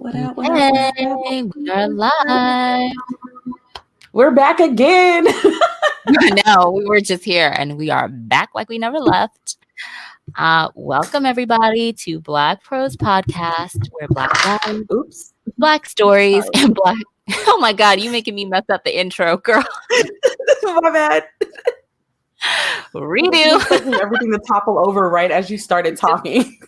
What up, what up, what up? Hey, we are live. We're back again. No, we were just here and we are back like we never left. Welcome everybody to Black Pros Podcast, where Black lives, Oops. Black stories, Sorry. and Black. Oh my God, you making me mess up the intro, girl. My bad. Redo. Expecting everything to topple over right as you started talking.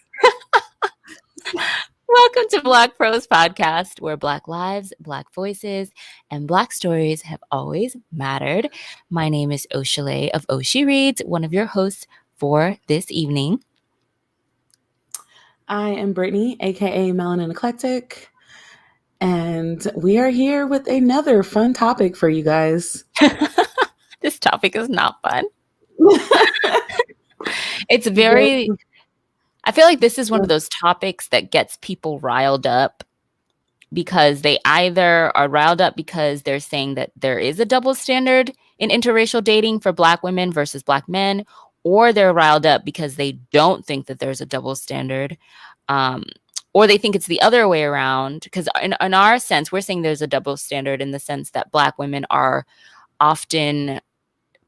Welcome to Black Pros Podcast, where Black lives, Black voices, and Black stories have always mattered. My name is Oshale of Oshi Reads, one of your hosts for this evening. I am Brittany, aka Melanin Eclectic, and we are here with another fun topic for you guys. This topic is not fun. It's very... I feel like this is one of those topics that gets people riled up because they either are riled up because they're saying that there is a double standard in interracial dating for Black women versus Black men, or they're riled up because they don't think that there's a double standard, or they think it's the other way around. Because in our sense, we're saying there's a double standard in the sense that Black women are often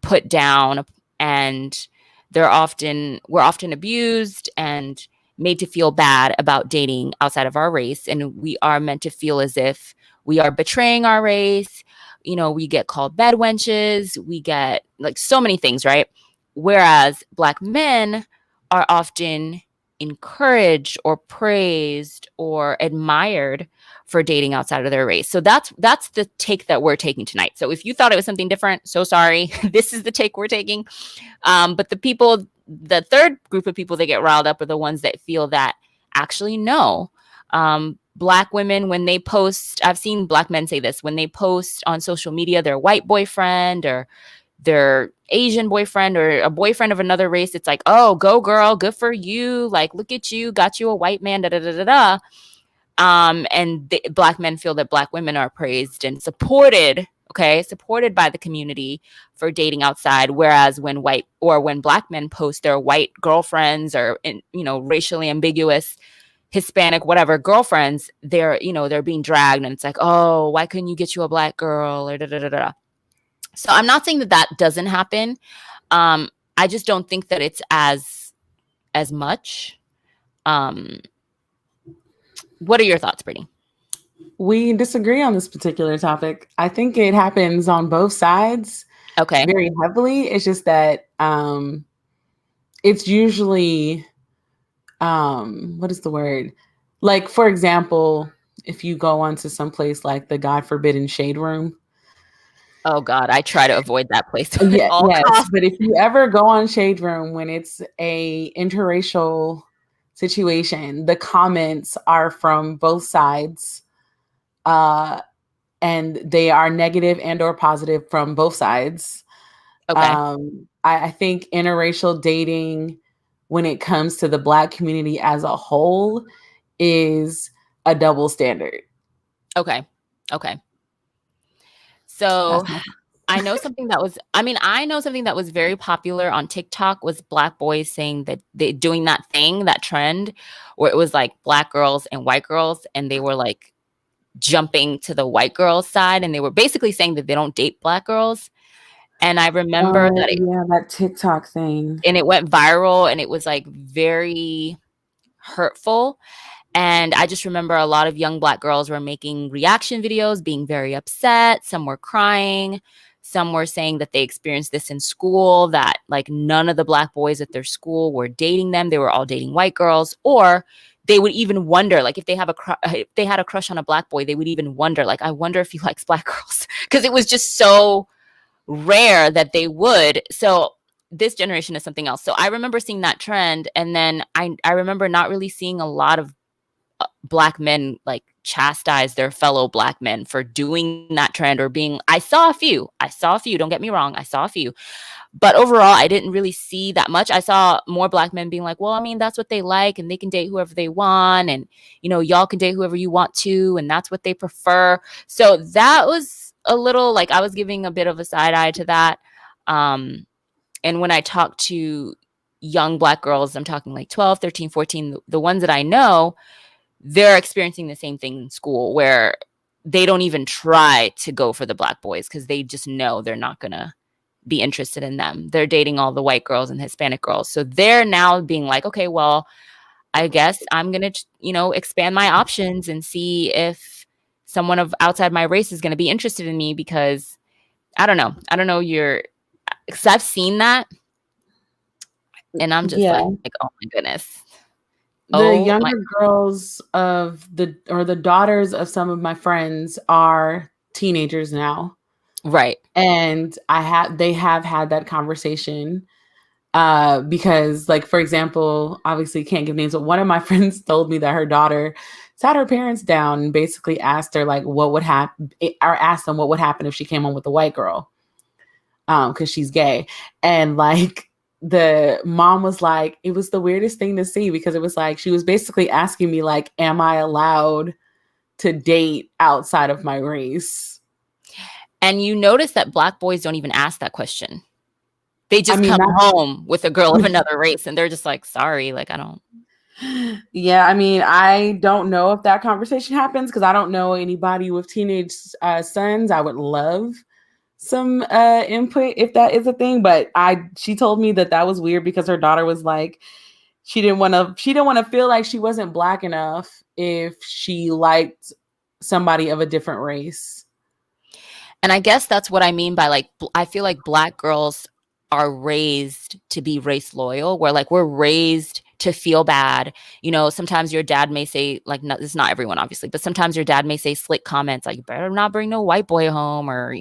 put down and we're often abused and made to feel bad about dating outside of our race. And we are meant to feel as if we are betraying our race. You know, we get called bed wenches. We get like so many things, right? Whereas Black men are often encouraged or praised or admired for dating outside of their race. So that's the take that we're taking tonight. So if you thought it was something different, so sorry. This is the take we're taking. But the third group of people that get riled up are the ones that feel that actually no. Black women, when they post, I've seen Black men say this, when they post on social media their white boyfriend or their Asian boyfriend or a boyfriend of another race, it's like, oh, go girl, good for you. Like, look at you, got you a white man, da da da da da. And Black men feel that Black women are praised and supported by the community for dating outside. Whereas when Black men post their white girlfriends or, racially ambiguous Hispanic, whatever girlfriends, they're being dragged and it's like, oh, why couldn't you get you a Black girl or da da da da. So I'm not saying that doesn't happen. I just don't think that it's as much. What are your thoughts, Brittany? We disagree on this particular topic. I think it happens on both sides. Okay. Very heavily. It's just that it's usually what is the word? Like, for example, if you go onto some place like the God forbidden Shade Room. Oh God, I try to avoid that place. Yes, but if you ever go on Shade Room when it's a interracial situation, the comments are from both sides, and they are negative and or positive from both sides. Okay. I think interracial dating, when it comes to the Black community as a whole, is a double standard. Okay. So I know something that was very popular on TikTok was Black boys saying that they doing that trend where it was like Black girls and white girls, and they were like jumping to the white girls' side, and they were basically saying that they don't date Black girls. And I remember that TikTok thing, and it went viral, and it was like very hurtful. And I just remember a lot of young Black girls were making reaction videos, being very upset. Some were crying. Some were saying that they experienced this in school, that like none of the Black boys at their school were dating them. They were all dating white girls. Or they would even wonder, like if they had a crush on a Black boy, they would even wonder, like, I wonder if he likes Black girls. Because it was just so rare that they would. So this generation is something else. So I remember seeing that trend. And then I remember not really seeing a lot of Black men like chastise their fellow Black men for doing that trend or being, I saw a few, don't get me wrong. I saw a few, but overall I didn't really see that much. I saw more Black men being like, well, I mean, that's what they like and they can date whoever they want. And, y'all can date whoever you want to, and that's what they prefer. So that was a little like, I was giving a bit of a side eye to that. And when I talk to young Black girls, I'm talking like 12, 13, 14, the ones that I know, they're experiencing the same thing in school where they don't even try to go for the black boys because they just know they're not going to be interested in them. They're dating all the white girls and Hispanic girls. So they're now being like, okay, well, I guess I'm going to, expand my options and see if someone of outside my race is going to be interested in me, because I don't know. Because I've seen that and I'm just like, oh my goodness. The younger girls the daughters of some of my friends are teenagers now. Right. And they have had that conversation because, like, for example, obviously can't give names, but one of my friends told me that her daughter sat her parents down and basically asked her, like, what would happen, or asked them what would happen if she came home with a white girl, because she's gay. And like, the mom was like, it was the weirdest thing to see, because it was like she was basically asking me, like, am I allowed to date outside of my race? And you notice that black boys don't even ask that question. They just come home with a girl of another race and they're just like, sorry, like, I don't. Yeah, I mean, I don't know if that conversation happens because I don't know anybody with teenage sons. I would love some input if that is a thing, but she told me that was weird because her daughter was like, she didn't want to feel like she wasn't black enough if she liked somebody of a different race. And I guess that's what I mean by, like, I feel like black girls are raised to be race loyal, where, like, we're raised to feel bad. Sometimes your dad may say, like, no, this is not everyone, obviously, but sometimes your dad may say slick comments like, you better not bring no white boy home, or,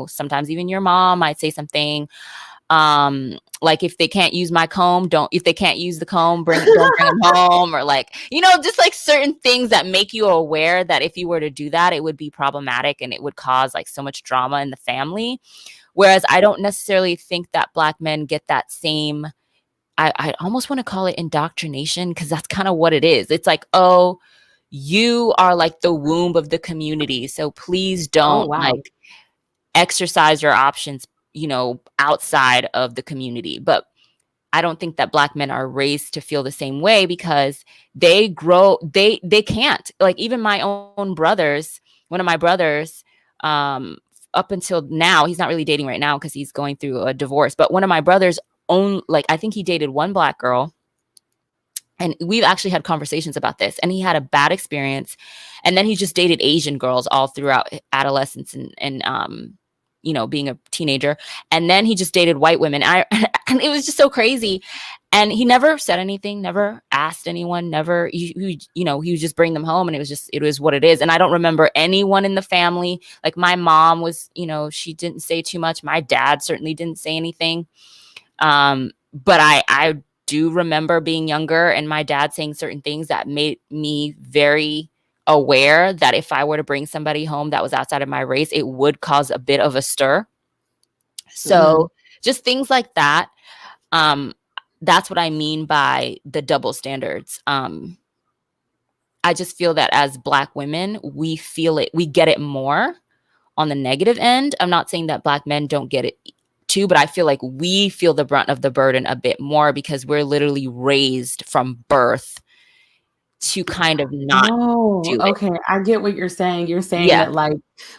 sometimes even your mom might say something like, if they can't use my comb, if they can't use the comb, don't bring them home, or, like, just like certain things that make you aware that if you were to do that, it would be problematic and it would cause, like, so much drama in the family. Whereas I don't necessarily think that black men get that same, I almost want to call it indoctrination, because that's kind of what it is. It's like, oh, you are like the womb of the community, so please don't like exercise your options, outside of the community. But I don't think that black men are raised to feel the same way, because they can't. Like, even my own brothers, one of my brothers, up until now, he's not really dating right now because he's going through a divorce, but one of my brothers I think he dated one black girl, and we've actually had conversations about this, and he had a bad experience, and then he just dated Asian girls all throughout adolescence and being a teenager, and then he just dated white women. And it was just so crazy. And he never said anything, never asked anyone, never, he would just bring them home, and it was what it is. And I don't remember anyone in the family. Like, my mom was, she didn't say too much. My dad certainly didn't say anything. But I do remember being younger and my dad saying certain things that made me very aware that if I were to bring somebody home that was outside of my race, it would cause a bit of a stir. So just things like that. That's what I mean by the double standards. I just feel that as black women, we feel it, we get it more on the negative end. I'm not saying that black men don't get it too, but I feel like we feel the brunt of the burden a bit more because we're literally raised from birth to kind of not do it. Okay, I get what you're saying. You're saying that, like,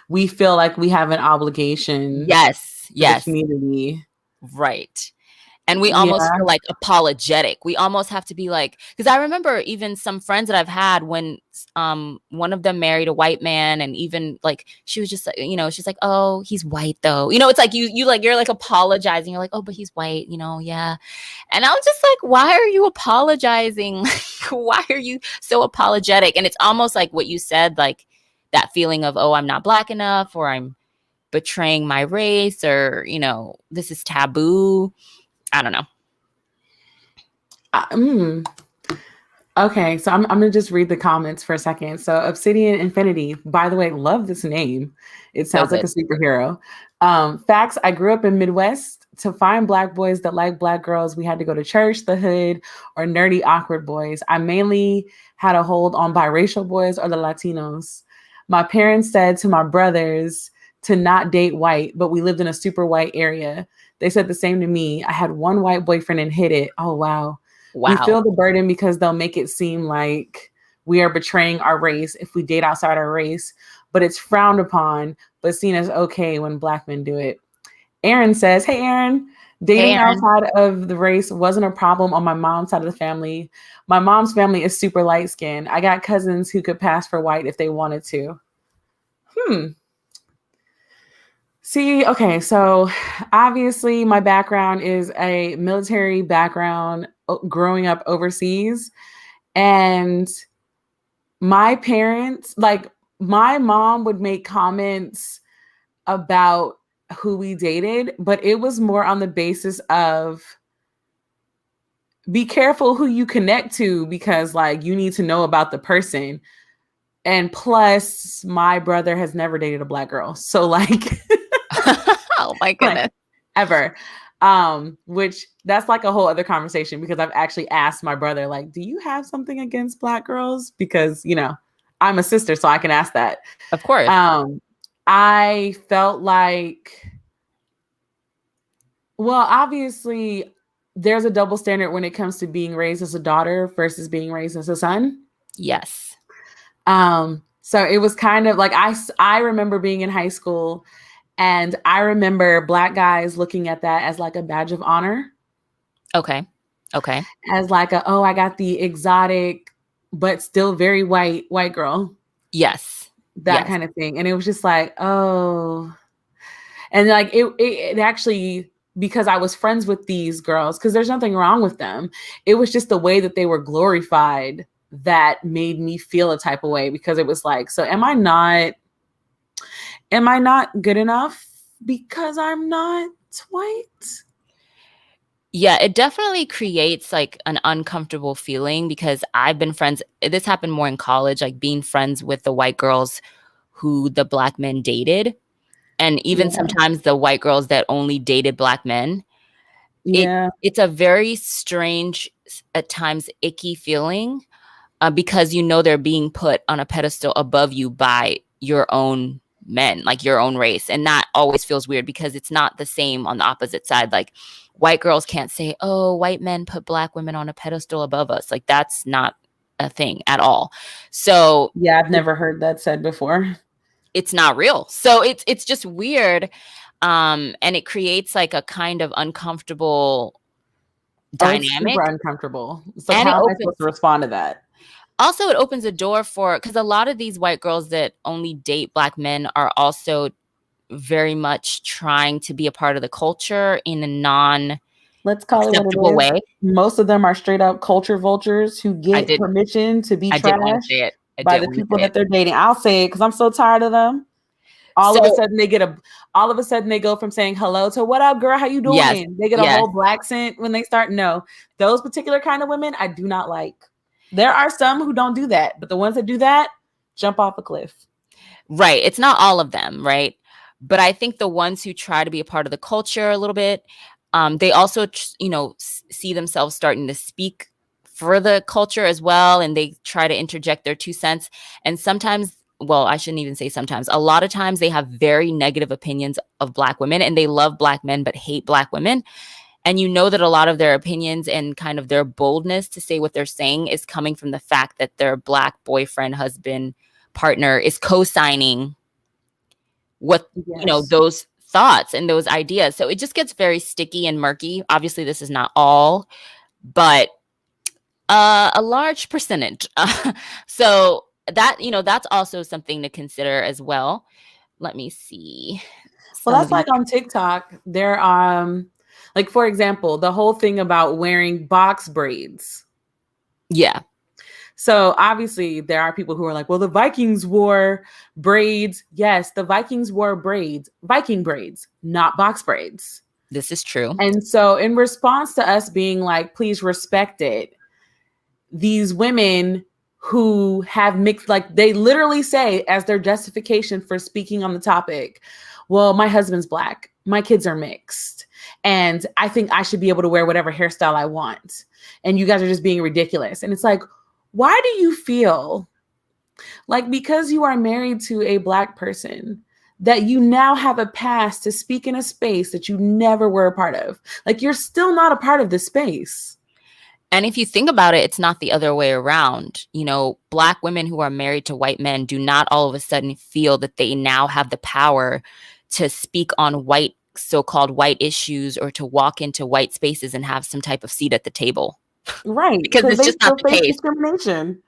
we feel like we have an obligation. Yes. To the community. Right. And we almost feel like apologetic. We almost have to be like, because I remember even some friends that I've had when one of them married a white man, and even like she was just like, she's like, oh, he's white though. It's like you're like apologizing. You're like, oh, but he's white, yeah. And I was just like, why are you apologizing? Why are you so apologetic? And it's almost like what you said, like that feeling of, oh, I'm not black enough, or I'm betraying my race, or, this is taboo. I don't know. Okay, so I'm gonna just read the comments for a second. So Obsidian Infinity, by the way, love this name. It sounds like a superhero. Facts, I grew up in Midwest. To find black boys that like black girls, we had to go to church, the hood, or nerdy, awkward boys. I mainly had a hold on biracial boys or the Latinos. My parents said to my brothers to not date white, but we lived in a super white area. They said the same to me. I had one white boyfriend and hit it. Oh, wow. We feel the burden because they'll make it seem like we are betraying our race if we date outside our race, but it's frowned upon, but seen as okay when Black men do it. Aaron says, hey, Aaron, dating Hey, Aaron. outside of the race wasn't a problem on my mom's side of the family. My mom's family is super light skinned. I got cousins who could pass for white if they wanted to. See, okay, so obviously my background is a military background growing up overseas. And my parents, like my mom would make comments about who we dated, but it was more on the basis of be careful who you connect to because like you need to know about the person. And plus my brother has never dated a Black girl. So like Oh my goodness. like, ever. Which that's like a whole other conversation because I've actually asked my brother, like, do you have something against Black girls? Because, you know, I'm a sister, so I can ask that. Of course. I felt like, well, obviously there's a double standard when it comes to being raised as a daughter versus being raised as a son. Yes. So it was kind of like, I remember being in high school and I remember Black guys looking at that as like a badge of honor. Okay. As like I got the exotic, but still very white girl. Yes. That kind of thing. And it was just like, oh. And like it actually, because I was friends with these girls, because there's nothing wrong with them. It was just the way that they were glorified that made me feel a type of way because it was like, so am I not good enough because I'm not white? Yeah, it definitely creates like an uncomfortable feeling because I've been friends. This happened more in college, like being friends with the white girls who the Black men dated. And even sometimes the white girls that only dated Black men. Yeah. It's a very strange, at times icky feeling because you know they're being put on a pedestal above you by your own men, like your own race. And that always feels weird because it's not the same on the opposite side. Like white girls can't say, oh, white men put Black women on a pedestal above us. Like that's not a thing at all. So yeah, I've never heard that said before. It's not real. So it's just weird. And it creates like a kind of uncomfortable dynamic. It's super uncomfortable. So how am I supposed to respond to that? Also, it opens a door for, because a lot of these white girls that only date Black men are also very much trying to be a part of the culture in a let's call it what it is. way. Most of them are straight up culture vultures who get permission to be trashed by the people that they're dating. I'll say it because I'm so tired of them. All of a sudden they go from saying hello to what up, girl? How you doing? Yes, they get a whole Black scent when they start. No, those particular kind of women I do not like. There are some who don't do that, but the ones that do that jump off a cliff. Right. It's not all of them, right? But I think the ones who try to be a part of the culture a little bit, they also, see themselves starting to speak for the culture as well. And they try to interject their 2 cents. And sometimes, well, I shouldn't even say sometimes, a lot of times they have very negative opinions of Black women and they love Black men, but hate Black women. And you know that a lot of their opinions and kind of their boldness to say what they're saying is coming from the fact that their Black boyfriend, husband, partner is co-signing what, those thoughts and those ideas. So it just gets very sticky and murky. Obviously, this is not all, but a large percentage. So that, that's also something to consider as well. Let me see. Well, that's like on TikTok. There like, for example, the whole thing about wearing box braids. Yeah. So obviously there are people who are like, well, the Vikings wore braids. Yes, the Vikings wore braids, Viking braids, not box braids. This is true. And so in response to us being like, please respect it, these women who have mixed, like they literally say as their justification for speaking on the topic, well, my husband's Black, my kids are mixed, and I think I should be able to wear whatever hairstyle I want. And you guys are just being ridiculous. And it's like, why do you feel like because you are married to a Black person that you now have a pass to speak in a space that you never were a part of? Like you're still not a part of the space. And if you think about it, it's not the other way around. You know, Black women who are married to white men do not all of a sudden feel that they now have the power to speak on so-called white issues or to walk into white spaces and have some type of seat at the table. Right. Because it's they just not the face case. Discrimination.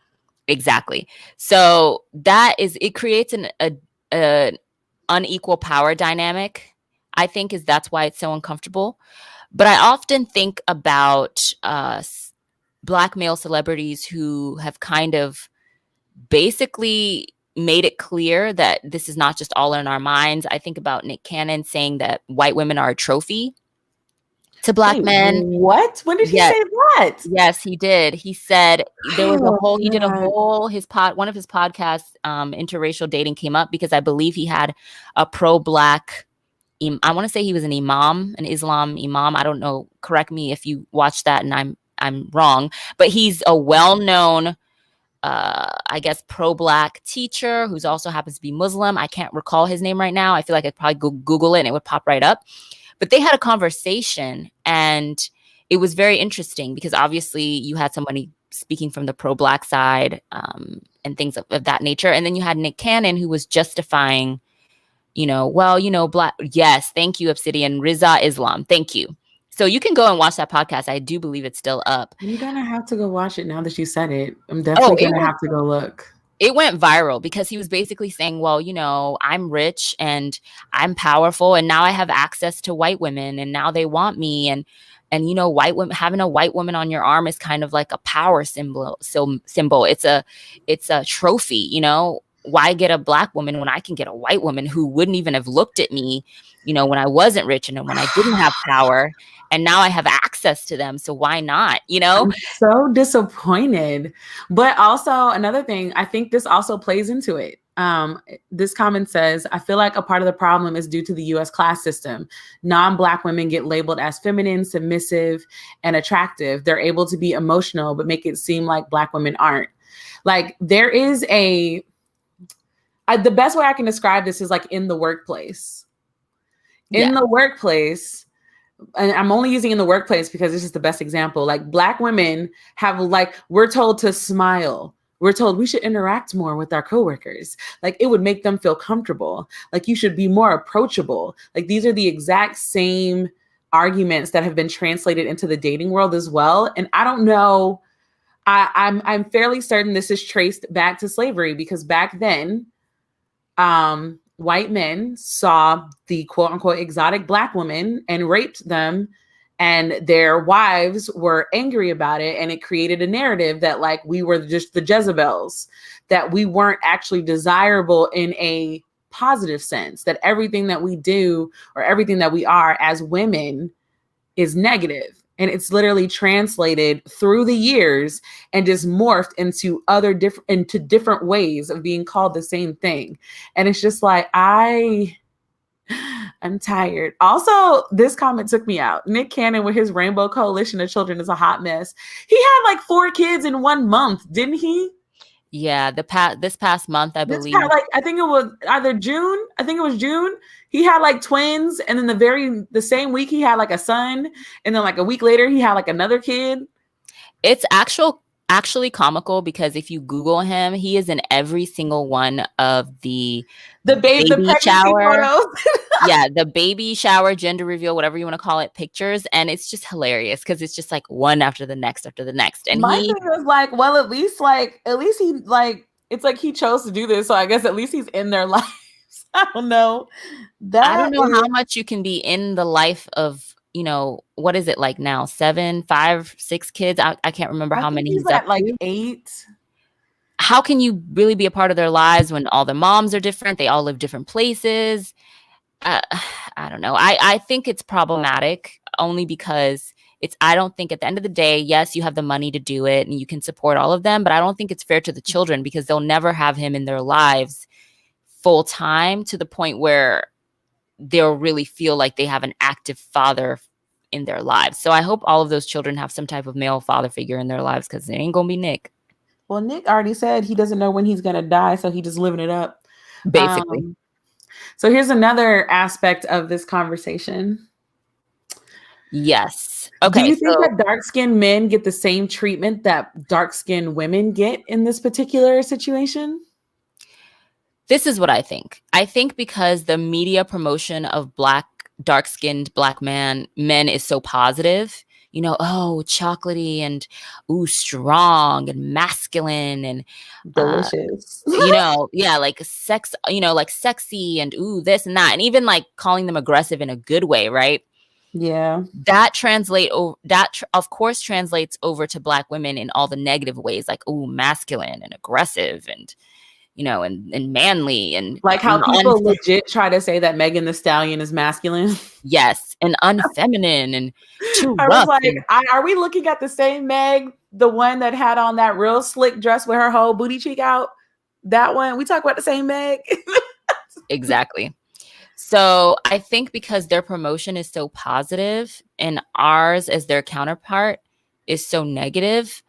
Exactly. So it creates an unequal power dynamic, I think, that's why it's so uncomfortable. But I often think about Black male celebrities who have kind of basically made it clear that this is not just all in our minds. I think about Nick Cannon saying that white women are a trophy to Black men. What? When did he say that? Yes, he did. He said there was he did a whole, one of his podcasts, interracial dating came up because I believe he had a pro-Black, I want to say he was an imam, an Islam imam. I don't know. Correct me if you watch that and I'm wrong, but he's a well-known, I guess, pro-Black teacher who's also happens to be Muslim. I can't recall his name right now. I feel like I'd probably Google it and it would pop right up. But they had a conversation and it was very interesting because obviously you had somebody speaking from the pro-Black side, and things of that nature. And then you had Nick Cannon who was justifying, Black. Yes, thank you, Obsidian. Rizza Islam. Thank you. So you can go and watch that podcast. I do believe it's still up. You're going to have to go watch it now that you said it. I'm definitely going to have to go look. It went viral because he was basically saying, well, I'm rich and I'm powerful and now I have access to white women and now they want me. And white women, having a white woman on your arm is kind of like a power symbol. It's a trophy, Why get a Black woman when I can get a white woman who wouldn't even have looked at me, when I wasn't rich and when I didn't have power, and now I have access to them. So why not, I'm so disappointed. But also another thing, I think this also plays into it. This comment says, I feel like a part of the problem is due to the US class system. Non-Black women get labeled as feminine, submissive, and attractive. They're able to be emotional, but make it seem like Black women aren't. Like there is the best way I can describe this is like in the workplace. In the workplace, and I'm only using in the workplace because this is the best example. Like Black women have we're told to smile. We're told we should interact more with our coworkers. Like it would make them feel comfortable. Like you should be more approachable. Like these are the exact same arguments that have been translated into the dating world as well. And I don't know. I'm fairly certain this is traced back to slavery because back then, white men saw the quote unquote exotic Black women and raped them, and their wives were angry about it. And it created a narrative that like we were just the Jezebels, that we weren't actually desirable in a positive sense, that everything that we do or everything that we are as women is negative. And it's literally translated through the years and just morphed into different ways of being called the same thing. And it's just like, I'm tired. Also, this comment took me out. Nick Cannon with his Rainbow Coalition of Children is a hot mess. He had like 4 kids in 1 month, didn't he? Yeah, this past month, I believe. I think it was either June. I think it was June. He had like twins, and then the same week he had like a son, and then like a week later he had like another kid. It's actually comical because if you Google him, he is in every single one of the baby shower photos. Yeah, the baby shower, gender reveal, whatever you want to call it, pictures, and it's just hilarious because it's just like one after the next after the next. And my thing was like, well, at least he it's like he chose to do this, so I guess at least he's in their lives. I don't know. I don't know how much you can be in the life of, what is it like now? 7, 5, 6 kids? I can't remember how many he's at like 8. How can you really be a part of their lives when all their moms are different? They all live different places. I don't know. I think it's problematic only because I don't think at the end of the day, yes, you have the money to do it and you can support all of them, but I don't think it's fair to the children because they'll never have him in their lives full time to the point where they'll really feel like they have an active father in their lives. So I hope all of those children have some type of male father figure in their lives because it ain't gonna be Nick. Well, Nick already said he doesn't know when he's gonna die, so he just living it up. Basically. So here's another aspect of this conversation. Yes. Do Okay. you think So that dark-skinned men get the same treatment that dark-skinned women get in this particular situation? this is what I think. I think because the media promotion of dark-skinned black men is so positive, oh, chocolatey and ooh, strong and masculine and uh, Delicious. yeah, like sex, like sexy and ooh, this and that, and even like calling them aggressive in a good way, right? Yeah. That of course translates over to black women in all the negative ways, like ooh, masculine and aggressive and and manly and Like how people legit try to say that Megan Thee Stallion is masculine. yes, and unfeminine and too I was rough. like, are we looking at the same Meg? The one that had on that real slick dress with her whole booty cheek out? That one? We talk about the same Meg? Exactly. So I think because their promotion is so positive and ours as their counterpart is so negative,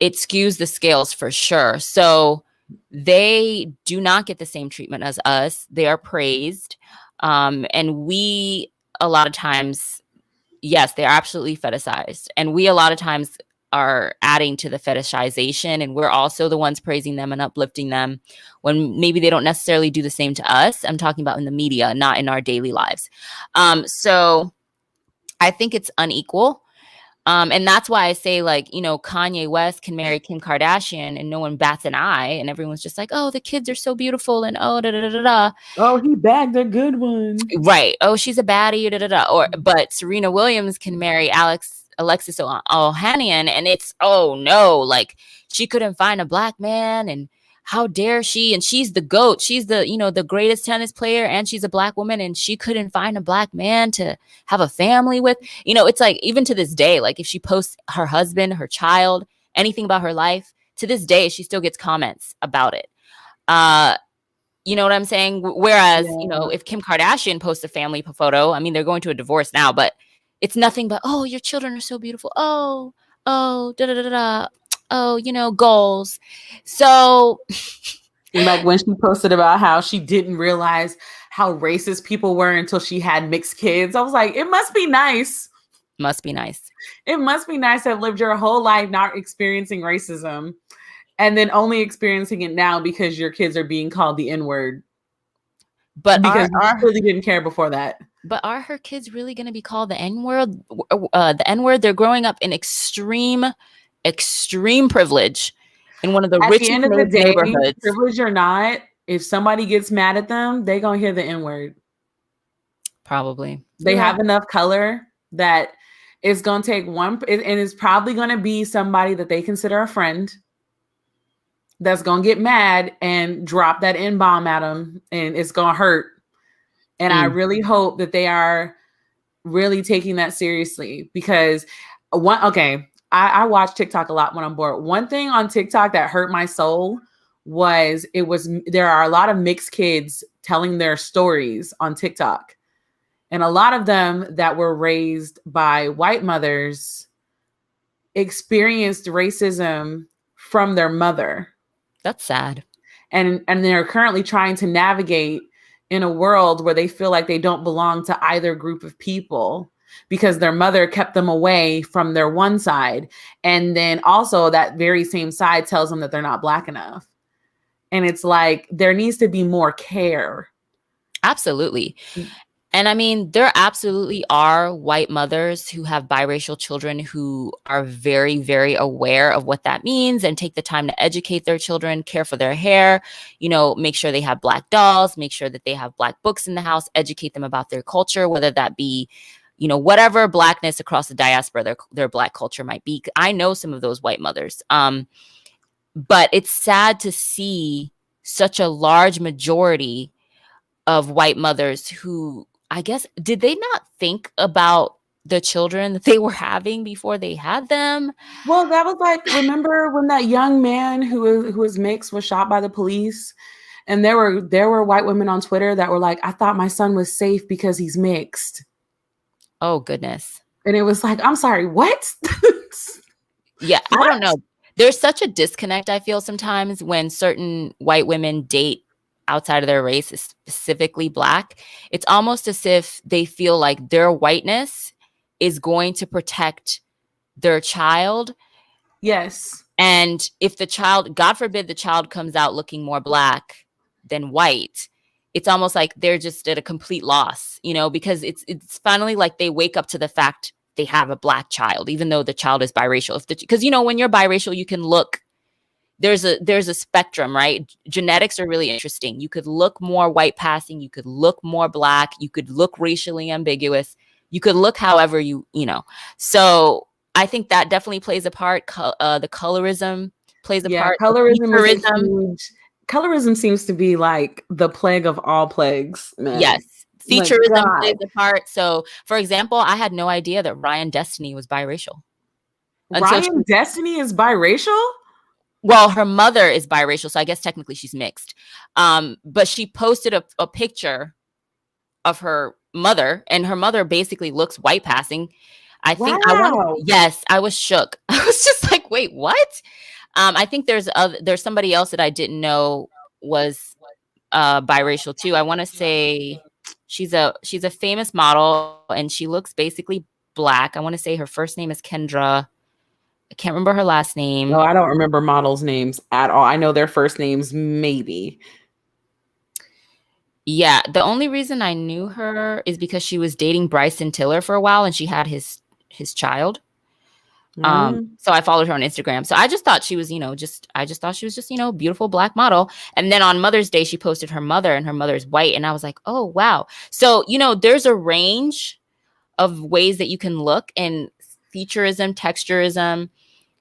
it skews the scales for sure. So they do not get the same treatment as us. They are praised. And we, a lot of times, yes, they're absolutely fetishized. And we, a lot of times, are adding to the fetishization. And we're also the ones praising them and uplifting them when maybe they don't necessarily do the same to us. I'm talking about in the media, not in our daily lives. So I think it's unequal. And that's why I say, like, Kanye West can marry Kim Kardashian and no one bats an eye. And everyone's just like, oh, the kids are so beautiful. And oh, da da da da. Oh, he bagged a good one. Right. Oh, she's a baddie. Da da da. But Serena Williams can marry Alexis Ohanian. And it's, oh no, like she couldn't find a black man. And how dare she? And she's the GOAT. She's the greatest tennis player. And she's a black woman. And she couldn't find a black man to have a family with. It's like, even to this day, like if she posts her husband, her child, anything about her life, to this day, she still gets comments about it. You know what I'm saying? Whereas, if Kim Kardashian posts a family photo, I mean, they're going to a divorce now, but it's nothing but, oh, your children are so beautiful. Oh, da da da da. Oh, goals. So, like when she posted about how she didn't realize how racist people were until she had mixed kids, I was like, it must be nice. Must be nice. It must be nice to have lived your whole life not experiencing racism and then only experiencing it now because your kids are being called the N-word. But because I really didn't care before that. But are her kids really going to be called the N-word? The N-word? They're growing up in extreme privilege in one of the richest neighborhoods. Privilege or not, if somebody gets mad at them, they're going to hear the N-word. Probably. They have enough color that it's going to take one, and it's probably going to be somebody that they consider a friend that's going to get mad and drop that N-bomb at them, and it's going to hurt. And I really hope that they are really taking that seriously because I watch TikTok a lot when I'm bored. One thing on TikTok that hurt my soul was there are a lot of mixed kids telling their stories on TikTok. And a lot of them that were raised by white mothers experienced racism from their mother. That's sad. And they're currently trying to navigate in a world where they feel like they don't belong to either group of people because their mother kept them away from their one side. And then also that very same side tells them that they're not black enough. And it's like, there needs to be more care. Absolutely. And I mean, there absolutely are white mothers who have biracial children who are very, very aware of what that means and take the time to educate their children, care for their hair, make sure they have black dolls, make sure that they have black books in the house, educate them about their culture, whether that be, whatever blackness across the diaspora their black culture might be. I know some of those white mothers. But it's sad to see such a large majority of white mothers who, I guess, did they not think about the children that they were having before they had them? Well, that was like, remember when that young man who was mixed was shot by the police? And there were white women on Twitter that were like, I thought my son was safe because he's mixed. Oh, goodness. And it was like, I'm sorry, what? Yeah, what? I don't know. There's such a disconnect, I feel, sometimes when certain white women date outside of their race, specifically black. It's almost as if they feel like their whiteness is going to protect their child. Yes. And if the child, God forbid, the child comes out looking more black than white, it's almost like they're just at a complete loss, you know, because it's finally like they wake up to the fact they have a black child, even though the child is biracial. Because, you know, when you're biracial, you can look, there's a spectrum, right? Genetics are really interesting. You could look more white passing, you could look more black, you could look racially ambiguous, you could look however you know. So I think that definitely plays a part. The colorism plays a part. Colorism seems to be like the plague of all plagues, man. Yes. Featureism plays a part. So, for example, I had no idea that Ryan Destiny was biracial. Ryan Destiny is biracial? Well, her mother is biracial, so I guess technically she's mixed. But she posted a picture of her mother, and her mother basically looks white passing. I think yes, I was shook. I was just like, wait, what? I think there's somebody else that I didn't know was biracial too. I want to say she's a famous model, and she looks basically black. I want to say her first name is Kendra. I can't remember her last name. No, I don't remember models' names at all. I know their first names, maybe. Yeah, the only reason I knew her is because she was dating Bryson Tiller for a while, and she had his child. So I followed her on Instagram. So I just thought she was, you know, I just thought she was just, you know, beautiful black model. And then on Mother's Day, she posted her mother, and her mother's white. And I was like, oh, wow. So, you know, there's a range of ways that you can look, and featureism, texturism,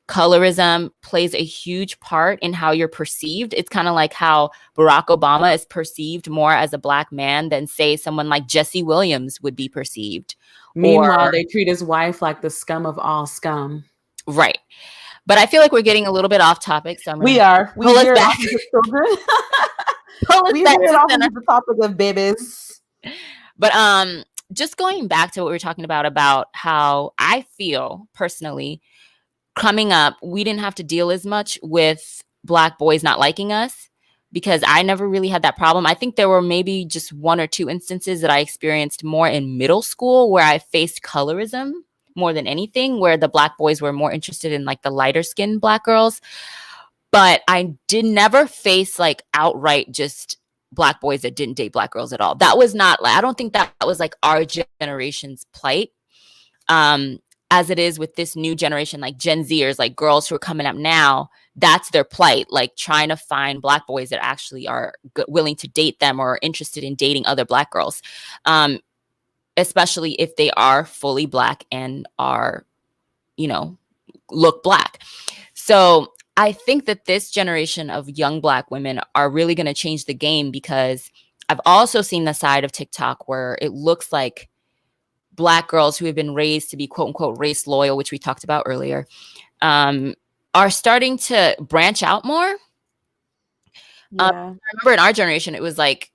colorism plays a huge part in how you're perceived. It's kind of like how Barack Obama is perceived more as a black man than, say, someone like Jesse Williams would be perceived. Meanwhile, they treat his wife like the scum of all scum. Right. But I feel like we're getting a little bit off topic. So we are. Pull us back. We veered off into the topic of babies. But just going back to what we were talking about how I feel personally, coming up, we didn't have to deal as much with black boys not liking us, because I never really had that problem. I think there were maybe just one or two instances that I experienced more in middle school where I faced colorism more than anything, where the black boys were more interested in like the lighter skinned black girls. But I did never face like outright just black boys that didn't date black girls at all. That was not like, I don't think that was like our generation's plight. As it is with this new generation, like Gen Zers, like girls who are coming up now, that's their plight, like trying to find black boys that actually are willing to date them or interested in dating other black girls, especially if they are fully black and are, you know, look black. So I think that this generation of young black women are really going to change the game, because I've also seen the side of TikTok where it looks like black girls who have been raised to be quote unquote race loyal, which we talked about earlier, are starting to branch out more. I remember in our generation, it was like,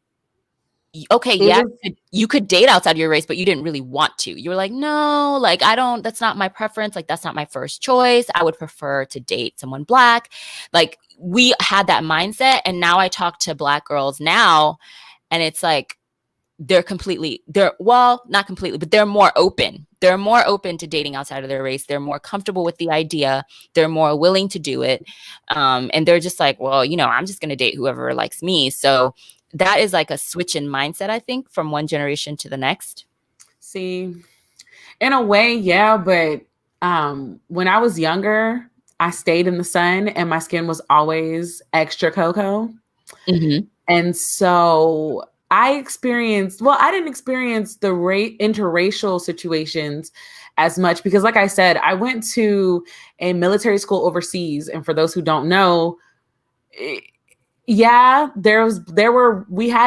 okay, you could date outside your race, but you didn't really want to. You were like, no, like, that's not my preference. Like, that's not my first choice. I would prefer to date someone black. Like, we had that mindset. And now I talk to black girls now, and it's like, they're not completely, but they're more open. They're more open to dating outside of their race. They're more comfortable with the idea. They're more willing to do it. And they're just like, well, you know, I'm just going to date whoever likes me. So that is like a switch in mindset, I think, from one generation to the next. See, in a way, yeah. But when I was younger, I stayed in the sun and my skin was always extra cocoa. Mm-hmm. And so I didn't experience the interracial situations as much, because like I said, I went to a military school overseas. And for those who don't know, we had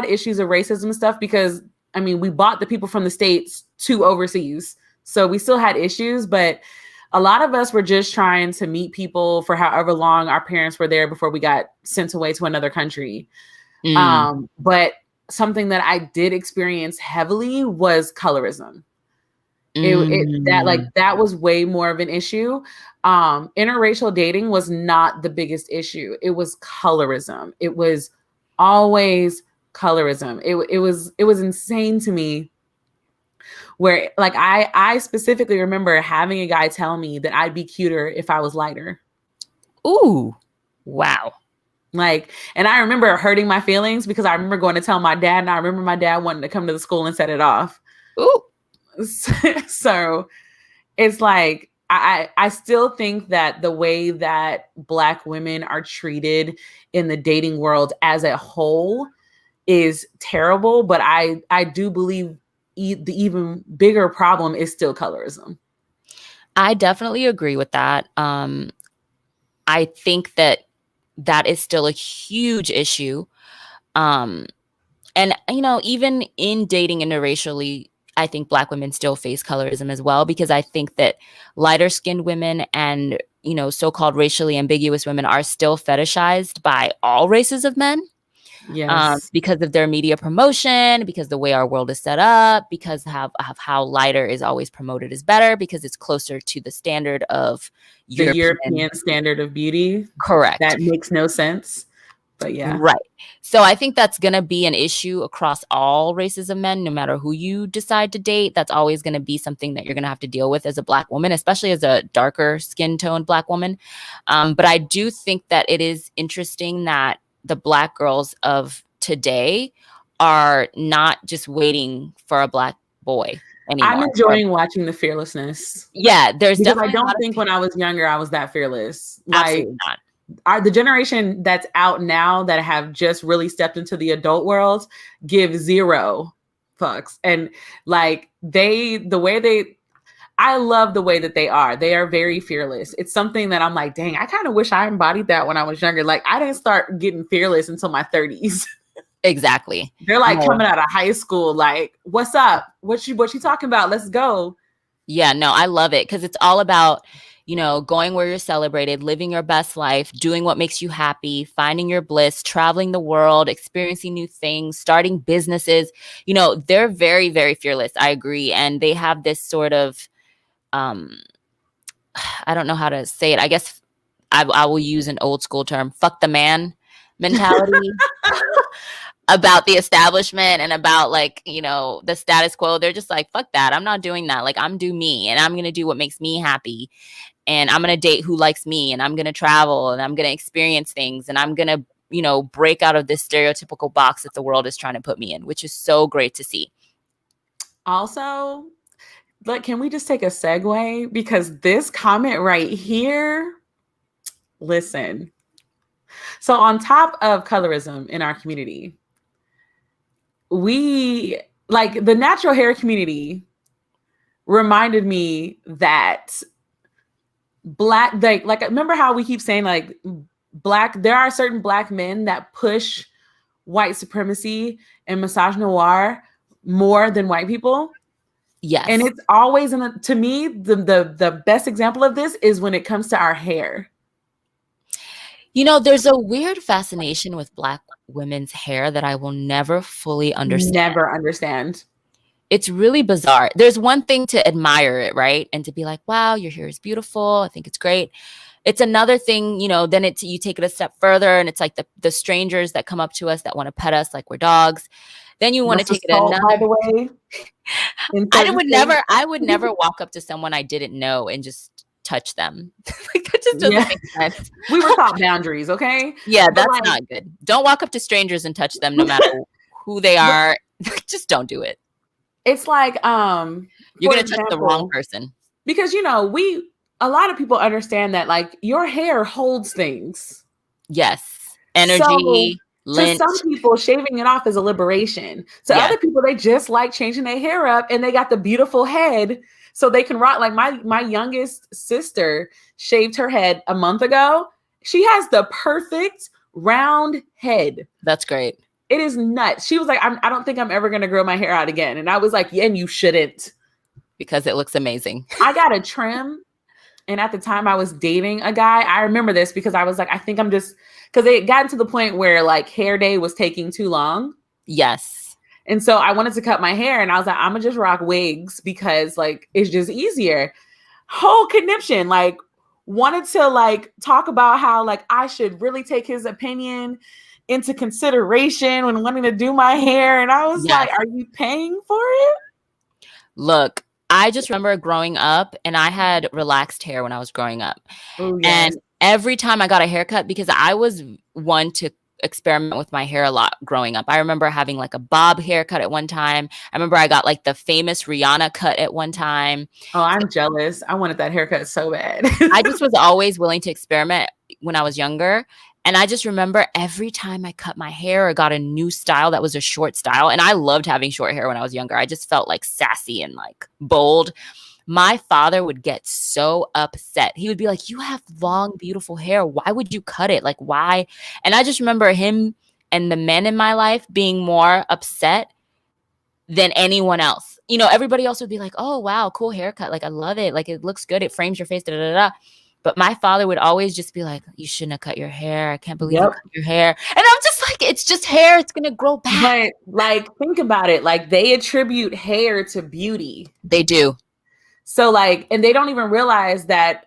issues of racism and stuff, because I mean, we bought the people from the States to overseas. So we still had issues, but a lot of us were just trying to meet people for however long our parents were there before we got sent away to another country. But something that I did experience heavily was colorism. That was way more of an issue. Interracial dating was not the biggest issue. It was colorism. It was always colorism. It was insane to me Where like I specifically remember having a guy tell me that I'd be cuter if I was lighter. Ooh, wow. Like, and I remember hurting my feelings because I remember going to tell my dad, and I remember my dad wanting to come to the school and set it off. Ooh. So it's like I still think that the way that Black women are treated in the dating world as a whole is terrible, but I do believe the even bigger problem is still colorism. I definitely agree with that. I think that is still a huge issue. And, you know, even in dating interracially, I think Black women still face colorism as well, because I think that lighter skinned women and, you know, so-called racially ambiguous women are still fetishized by all races of men. Yes. Because of their media promotion, because the way our world is set up, because of how lighter is always promoted as better, because it's closer to the standard of the European standard of beauty. Correct. That makes no sense. But yeah. Right. So I think that's going to be an issue across all races of men, no matter who you decide to date. That's always going to be something that you're going to have to deal with as a Black woman, especially as a darker skin toned Black woman. But I do think that it is interesting that the Black girls of today are not just waiting for a Black boy anymore. I'm enjoying watching the fearlessness. Yeah, there's because definitely. I don't think when I was younger I was that fearless. Absolutely not. The generation that's out now that have just really stepped into the adult world give zero fucks. And like I love the way that they are. They are very fearless. It's something that I'm like, dang, I kind of wish I embodied that when I was younger. Like I didn't start getting fearless until my 30s. Exactly. They're like coming out of high school, like, what's up? What you talking about? Let's go. Yeah, no, I love it because it's all about, you know, going where you're celebrated, living your best life, doing what makes you happy, finding your bliss, traveling the world, experiencing new things, starting businesses. You know, they're very, very fearless. I agree. And they have this sort of, I don't know how to say it. I guess I will use an old school term, fuck the man mentality. About the establishment and about like, you know, the status quo. They're just like, fuck that. I'm not doing that. Like I'm do me and I'm going to do what makes me happy. And I'm going to date who likes me and I'm going to travel and I'm going to experience things and I'm going to, you know, break out of this stereotypical box that the world is trying to put me in, which is so great to see. Also, like, can we just take a segue? Because this comment right here, listen. So on top of colorism in our community, we like the natural hair community reminded me that Black, like remember how we keep saying like Black, there are certain Black men that push white supremacy and misogynoir more than white people. Yes. And it's always to me, the best example of this is when it comes to our hair. You know, there's a weird fascination with Black women's hair that I will never fully understand. Never understand. It's really bizarre. There's one thing to admire it, right? And to be like, wow, your hair is beautiful. I think it's great. It's another thing, you know, then you take it a step further and it's like the strangers that come up to us that want to pet us like we're dogs. Then you want to take it another. By the way, I would never walk up to someone I didn't know and just touch them. Like that just doesn't make sense. We were taught boundaries, okay? Yeah, that's not good. Don't walk up to strangers and touch them no matter who they are. Just don't do it. It's like you're gonna touch the wrong person. Because you know, a lot of people understand that like your hair holds things. Yes. Energy. To some people, shaving it off is a liberation. To other people, they just like changing their hair up and they got the beautiful head so they can rock. Like my youngest sister shaved her head a month ago. She has the perfect round head. That's great. It is nuts. She was like, I don't think I'm ever going to grow my hair out again. And I was like, yeah, and you shouldn't. Because it looks amazing. I got a trim. And at the time I was dating a guy, I remember this because I was like, I think I'm just, because it got to the point where like hair day was taking too long. Yes. And so I wanted to cut my hair and I was like, I'm gonna just rock wigs because like, it's just easier. Whole conniption, like wanted to like talk about how like I should really take his opinion into consideration when wanting to do my hair. And I was like, are you paying for it? Look, I just remember growing up, and I had relaxed hair when I was growing up. Oh yes. And every time I got a haircut, because I was one to experiment with my hair a lot growing up. I remember having like a bob haircut at one time. I remember I got like the famous Rihanna cut at one time. Oh, I'm jealous. I wanted that haircut so bad. I just was always willing to experiment when I was younger. And I just remember every time I cut my hair or got a new style that was a short style, and I loved having short hair when I was younger. I just felt like sassy and like bold. My father would get so upset. He would be like, "You have long, beautiful hair. Why would you cut it? Like, why?" And I just remember him and the men in my life being more upset than anyone else. You know, everybody else would be like, "Oh, wow, cool haircut. Like, I love it. Like, it looks good. It frames your face. Da da da." But my father would always just be like, "You shouldn't have cut your hair. I can't believe you cut your hair." And I'm just like, it's just hair. It's going to grow back. But like, think about it. Like, they attribute hair to beauty. They do. So like, and they don't even realize that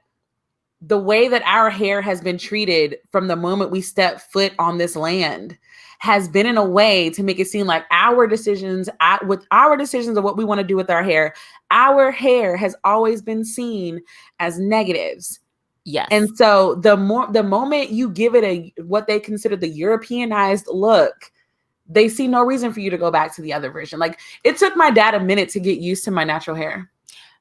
the way that our hair has been treated from the moment we step foot on this land has been in a way to make it seem like our decisions of what we want to do with our hair has always been seen as negatives. Yes. And so the moment you give it what they consider the Europeanized look, they see no reason for you to go back to the other version. Like, it took my dad a minute to get used to my natural hair.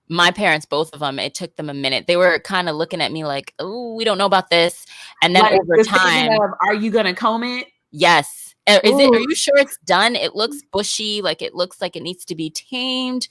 My parents, both of them, it took them a minute. They were kind of looking at me like, "Oh, we don't know about this." And then like, over time, are you gonna comb it? Yes. Are you sure it's done? It looks bushy. Like, it looks like it needs to be tamed.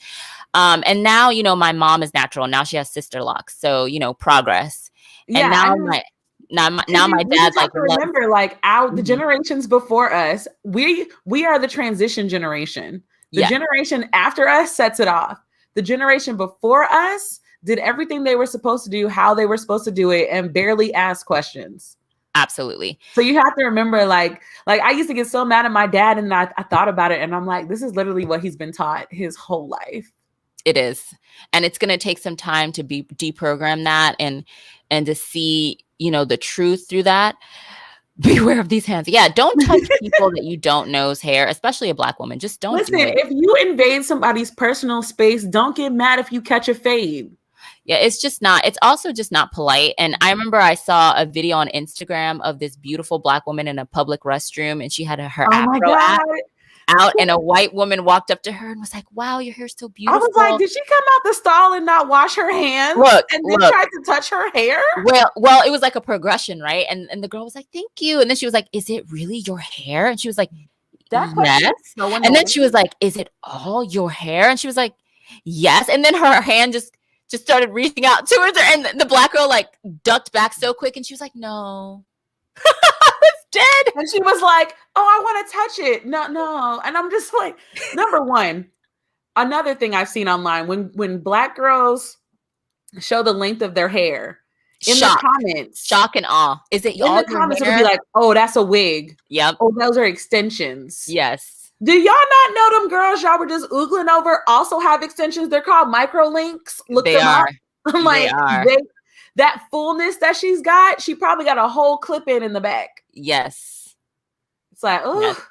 And now, you know, my mom is natural. Now she has sister locks. So, you know, progress. Yeah, and now my dad, like, remember, like, the generations before us, we are the transition generation. The generation after us sets it off. The generation before us did everything they were supposed to do, how they were supposed to do it, and barely ask questions. Absolutely. So you have to remember, like I used to get so mad at my dad, and I thought about it, and I'm like, this is literally what he's been taught his whole life. It is. And it's going to take some time to deprogram that and to see, you know, the truth through that. Beware of these hands. Yeah, don't touch people that you don't know's hair, especially a Black woman. Just don't do it. If you invade somebody's personal space, don't get mad if you catch a fade. Yeah, it's also just not polite. And I remember I saw a video on Instagram of this beautiful Black woman in a public restroom, and she had her afro out, and a white woman walked up to her and was like, "Wow, your hair's so beautiful." I was like, did she come out the stall and not wash her hands? And then tried to touch her hair? Well, it was like a progression, right? And the girl was like, "Thank you." And then she was like, "Is it really your hair?" And she was like, "Yes." And then she was like, "Is it all your hair?" And she was like, "Yes." And then her hand just started reaching out towards her, and the Black girl like ducked back so quick, and she was like, "No." It's dead. And she was like, "Oh, I want to touch it." No. And I'm just like, number one, another thing I've seen online, when Black girls show the length of their hair in the comments, shock and awe. Is it in the comments? It'll be like, "Oh, that's a wig." Yep. "Oh, those are extensions." Yes. Do y'all not know them girls y'all were just oogling over also have extensions? They're called micro links. Look them up. I'm like, that fullness that she's got, she probably got a whole clip in the back. Yes. It's like, oh. Yes.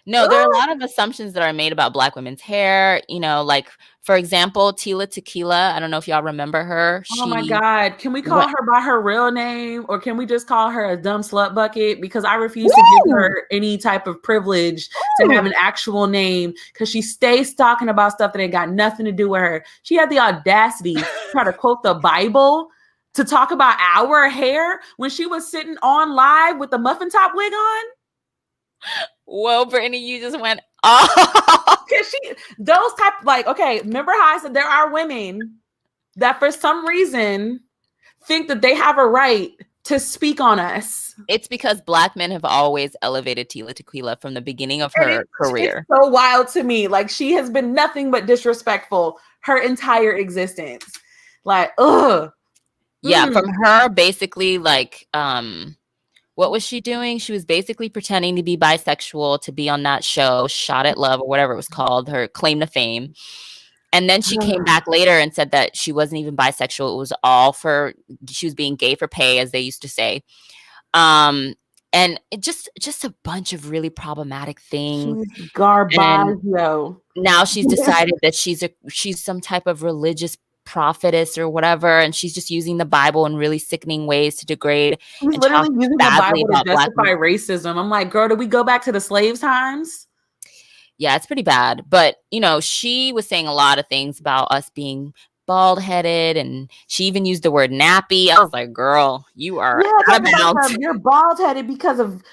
No, there are a lot of assumptions that are made about Black women's hair. You know, like, for example, Tila Tequila. I don't know if y'all remember her. Oh my God. Can we call her by her real name, or can we just call her a dumb slut bucket? Because I refuse to give her any type of privilege to have an actual name, because she stays talking about stuff that ain't got nothing to do with her. She had the audacity to try to quote the Bible to talk about our hair when she was sitting on live with the muffin top wig on. Whoa, Brittany, you just went off. Those type, like, okay, remember how I said there are women that for some reason think that they have a right to speak on us. It's because Black men have always elevated Tila Tequila from the beginning of her career. It's so wild to me. Like, she has been nothing but disrespectful her entire existence. Like, ugh. Yeah, from her basically, like, what was she doing? She was basically pretending to be bisexual to be on that show, Shot at Love, or whatever it was called, her claim to fame. And then she came back later and said that she wasn't even bisexual. It was all she was being gay for pay, as they used to say. and it just a bunch of really problematic things. She's And Garbaggio. now she's decided that she's some type of religious prophetess or whatever, and she's just using the Bible in really sickening ways to degrade She's and literally talk using the badly Bible to about Black justify people. racism. I'm like, girl, did we go back to the slave times? Yeah, it's pretty bad. But, you know, she was saying a lot of things about us being bald-headed, and she even used the word nappy. I was like, girl, you are out of bounds. You're bald headed because of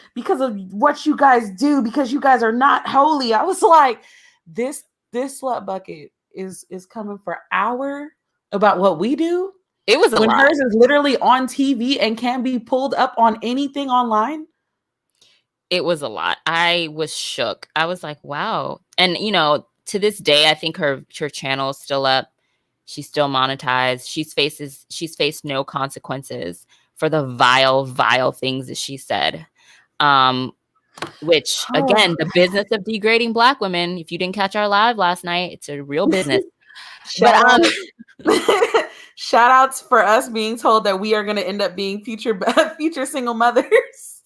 what you guys do, because you guys are not holy. I was like, this slut bucket is coming for our about what we do. It was a when lot. Hers is literally on TV and can be pulled up on anything online. It was a lot. I was shook. I was like, wow. And, you know, to this day, I think her channel is still up. She's still monetized. She's faced no consequences for the vile things that she said. Which, again, the business of degrading Black women, if you didn't catch our live last night, it's a real business. Shout outs for us being told that we are going to end up being future single mothers.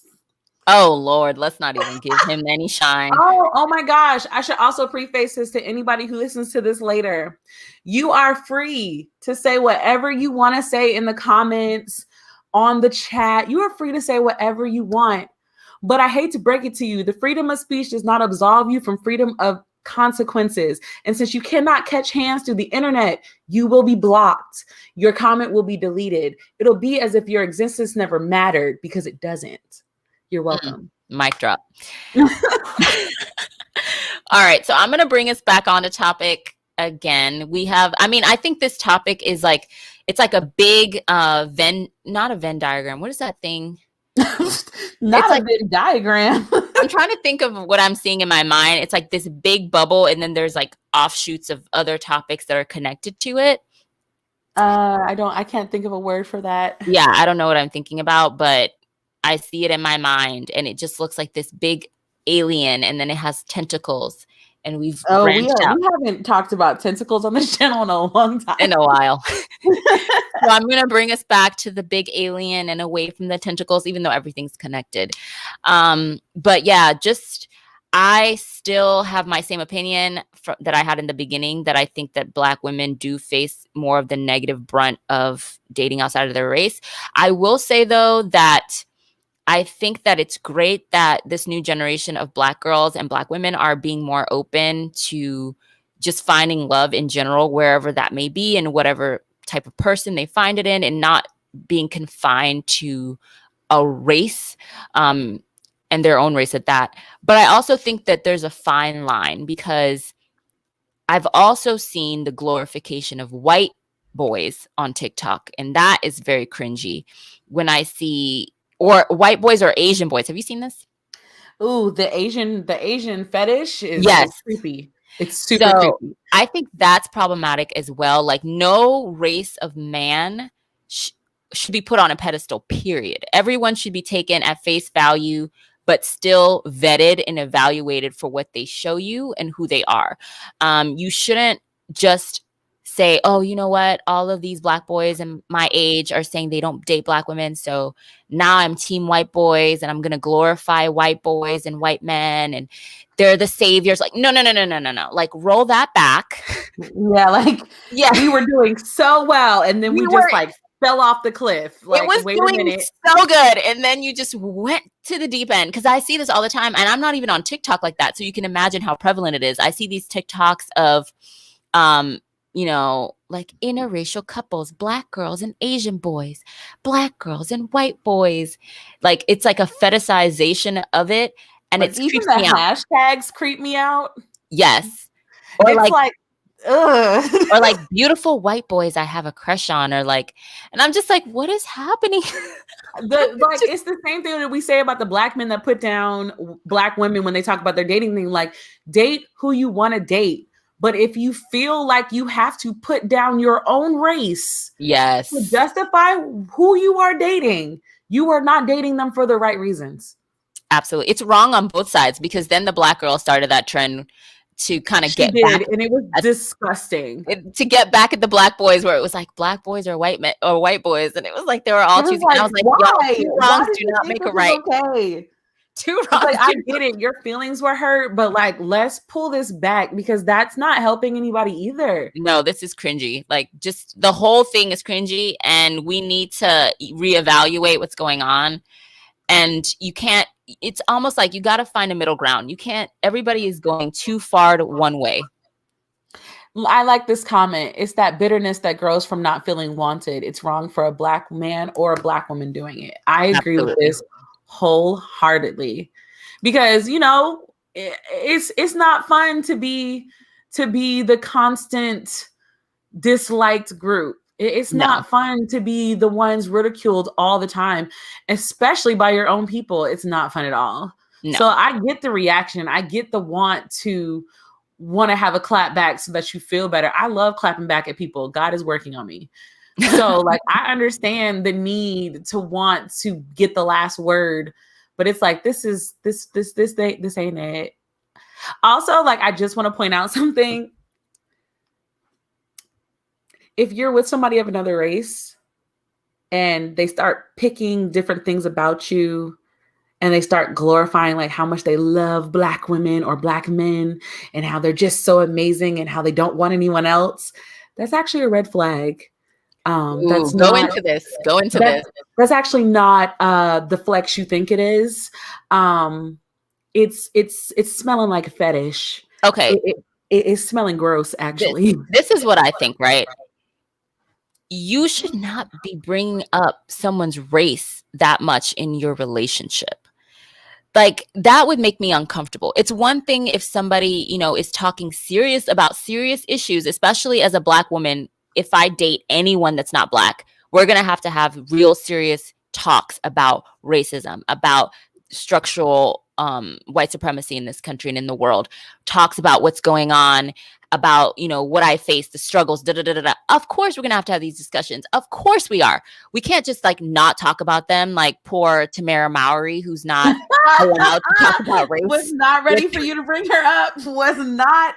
Oh, Lord, let's not even give him any shine. Oh my gosh. I should also preface this to anybody who listens to this later. You are free to say whatever you want to say in the comments, on the chat. You are free to say whatever you want. But I hate to break it to you. The freedom of speech does not absolve you from freedom of consequences. And since you cannot catch hands through the internet, you will be blocked. Your comment will be deleted. It'll be as if your existence never mattered, because it doesn't. You're welcome. Mic drop. All right. So I'm going to bring us back on the topic again. I think this topic is like, it's like a big not a Venn diagram. What is that thing? Not a Venn diagram. I'm trying to think of what I'm seeing in my mind. It's like this big bubble, and then there's like offshoots of other topics that are connected to it. I can't think of a word for that. Yeah, I don't know what I'm thinking about, but I see it in my mind, and it just looks like this big alien, and then it has tentacles, and we haven't talked about tentacles on this channel in a long time. In a while. So I'm going to bring us back to the big alien and away from the tentacles, even though everything's connected. But yeah, I still have my same opinion that I had in the beginning, that I think that Black women do face more of the negative brunt of dating outside of their race. I will say, though, that I think that it's great that this new generation of Black girls and Black women are being more open to just finding love in general, wherever that may be, and whatever type of person they find it in, and not being confined to a race, and their own race at that. But I also think that there's a fine line, because I've also seen the glorification of white boys on TikTok, and that is very cringy when I see, or white boys or Asian boys. Have you seen this? Ooh, the Asian fetish is creepy. It's super creepy. I think that's problematic as well. Like, no race of man should be put on a pedestal, period. Everyone should be taken at face value, but still vetted and evaluated for what they show you and who they are. You shouldn't just say, oh, you know what? All of these Black boys in my age are saying they don't date Black women, so now I'm team white boys, and I'm going to glorify white boys and white men, and they're the saviors. Like, no. Like, roll that back. Yeah, we were doing so well, and then we just fell off the cliff. Like, it was doing so good, and then you just went to the deep end. Because I see this all the time, and I'm not even on TikTok like that, so you can imagine how prevalent it is. I see these TikToks of, like interracial couples, Black girls and Asian boys, Black girls and white boys. Like, it's like a fetishization of it. And it's even the hashtags creep me out. Yes. Or it's like ugh. Or like beautiful white boys I have a crush on, or like, and I'm just like, what is happening? It's the same thing that we say about the Black men that put down Black women when they talk about their dating thing. Like, date who you want to date. But if you feel like you have to put down your own race, yes, to justify who you are dating, you are not dating them for the right reasons. Absolutely. It's wrong on both sides, because then the Black girl started that trend to kind of She get did, back and it was disgusting. to get back at the black boys, where it was like black boys or white men or white boys, and it was like they were all choosing. Like, and I was like, why? y'all, two Why wrongs did do you not think make a this was right. okay? Two It's wrongs. like, I get it. Your feelings were hurt, but like, let's pull this back because that's not helping anybody either. No, this is cringy. Like, just the whole thing is cringy, and we need to reevaluate what's going on. And you can't, it's almost like you got to find a middle ground. You can't, everybody is going too far to one way. I like this comment. It's that bitterness that grows from not feeling wanted. It's wrong for a black man or a black woman doing it. I agree with this wholeheartedly, because it's not fun to be the constant disliked group. It's not fun to be the ones ridiculed all the time, especially by your own people. It's not fun at all. No. So I get the reaction. I get the want to have a clap back so that you feel better. I love clapping back at people. God is working on me. So like, I understand the need to want to get the last word, but it's like, this ain't it. Also, like, I just want to point out something. If you're with somebody of another race and they start picking different things about you and they start glorifying like how much they love black women or black men and how they're just so amazing and how they don't want anyone else, that's actually a red flag. That's go into this. That's actually not the flex you think it is. It's smelling like a fetish. Okay. It's smelling gross, actually. This is what I think, right? You should not be bringing up someone's race that much in your relationship. Like, that would make me uncomfortable. It's one thing if somebody, is talking about serious issues, especially as a black woman. If I date anyone that's not black, we're going to have real serious talks about racism, about structural white supremacy in this country and in the world, talks about what's going on, about, what I face, the struggles, Of course, we're going to have these discussions. Of course we are. We can't just like not talk about them. Like poor Tamara Mowry, who's not allowed to talk about race. Was not ready for you to bring her up. Was not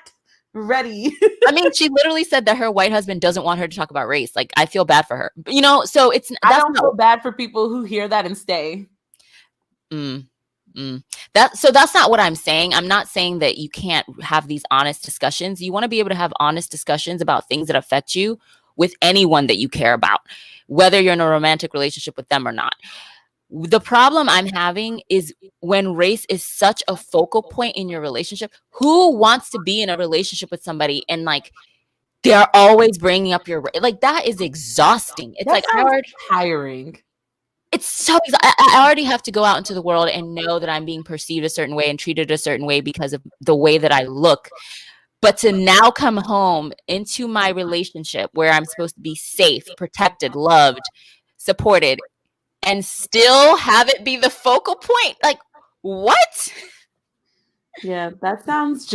ready. I mean, she literally said that her white husband doesn't want her to talk about race. Like, I feel bad for her. So I don't feel bad for people who hear that and stay. That's not what I'm saying. I'm not saying that you can't have these honest discussions. You want to be able to have honest discussions about things that affect you with anyone that you care about, whether you're in a romantic relationship with them or not. The problem I'm having is when race is such a focal point in your relationship. Who wants to be in a relationship with somebody and like they're always bringing up your race? Like, that is exhausting. It's like tiring. It's so I already have to go out into the world and know that I'm being perceived a certain way and treated a certain way because of the way that I look. But to now come home into my relationship where I'm supposed to be safe, protected, loved, supported, and still have it be the focal point. Like, what? Yeah, that sounds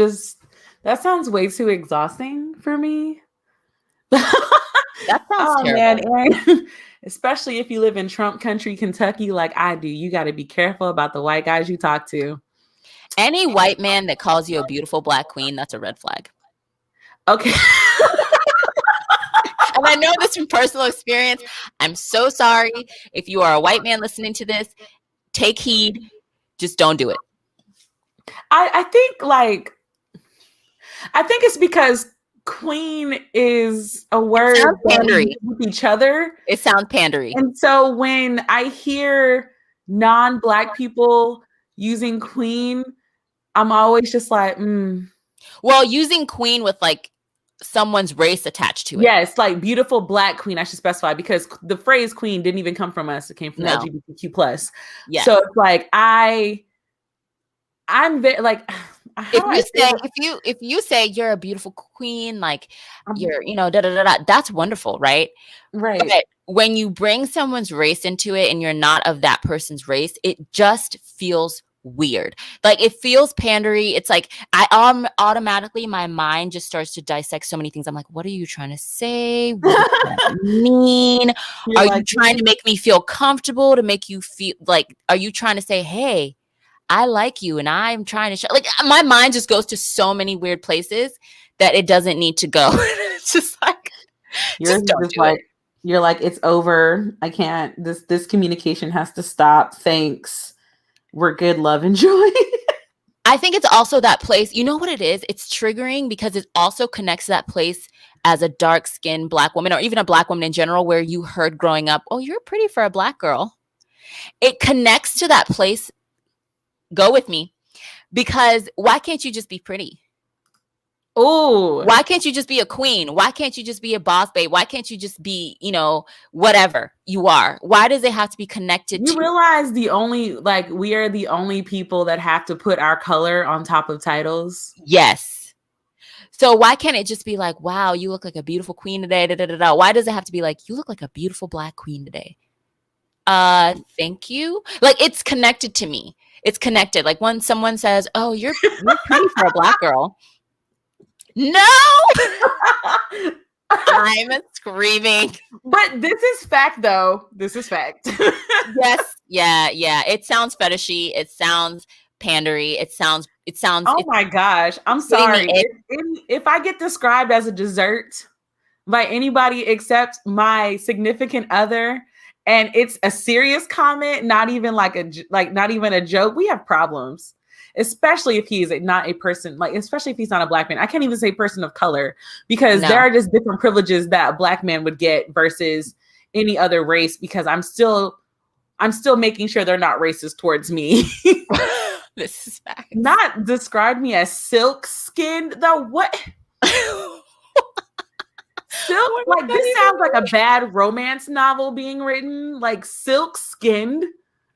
way too exhausting for me. That sounds terrible. Man, Erin, especially if you live in Trump country, Kentucky, like I do. You got to be careful about the white guys you talk to. Any white man that calls you a beautiful black queen, that's a red flag. Okay. And I know this from personal experience. I'm so sorry. If you are a white man listening to this, take heed. Just don't do it. I think it's because queen is a word with each other. It sounds pandery. And so when I hear non-black people using queen, I'm always just like, Well, using queen with like someone's race attached to it. Yes, like beautiful black queen, I should specify, because the phrase queen didn't even come from us. It came from LGBTQ+. Yeah. So it's like I'm very like if you say you're a beautiful queen, like you're, that's wonderful, right? Right. But when you bring someone's race into it and you're not of that person's race, it just feels weird. Like, it feels pandery. It's like I automatically, my mind just starts to dissect so many things. I'm like, what are you trying to say? What does that mean? Are you trying to make me feel comfortable, to make you feel like, are you trying to say, hey, I like you and I'm trying to show, like, my mind just goes to so many weird places that it doesn't need to go. It's just like, just don't do it. You're like, it's over. I can't, this communication has to stop. Thanks. We're good. Love and joy. I think it's also that place. You know what it is? It's triggering because it also connects to that place as a dark-skinned Black woman, or even a Black woman in general, where you heard growing up, oh, you're pretty for a Black girl. It connects to that place. Go with me. Because why can't you just be pretty? Oh, why can't you just be a queen? Why can't you just be a boss babe? Why can't you just be, whatever you are? Why does it have to be connected you realize we are the only people that have to put our color on top of titles? Yes. So why can't it just be like, wow, you look like a beautiful queen today? Da, da, da, da. Why does it have to be like, you look like a beautiful Black queen today? Thank you. Like, it's connected to me. It's connected. Like when someone says, oh, you're pretty for a Black girl. No, I'm screaming. But this is fact, though. This is fact. Yes. Yeah. It sounds fetishy. It sounds pandery. It sounds. Oh my gosh. I'm sorry. If I get described as a dessert by anybody except my significant other, and it's a serious comment, not even a joke, we have problems. Especially if he's not a person, especially if he's not a Black man. I can't even say person of color, because there are just different privileges that a Black man would get versus any other race, because I'm still making sure they're not racist towards me. This is facts. Not describe me as silk skinned, though. What? Silk? Like, this sounds like a bad romance novel being written. Like, silk skinned?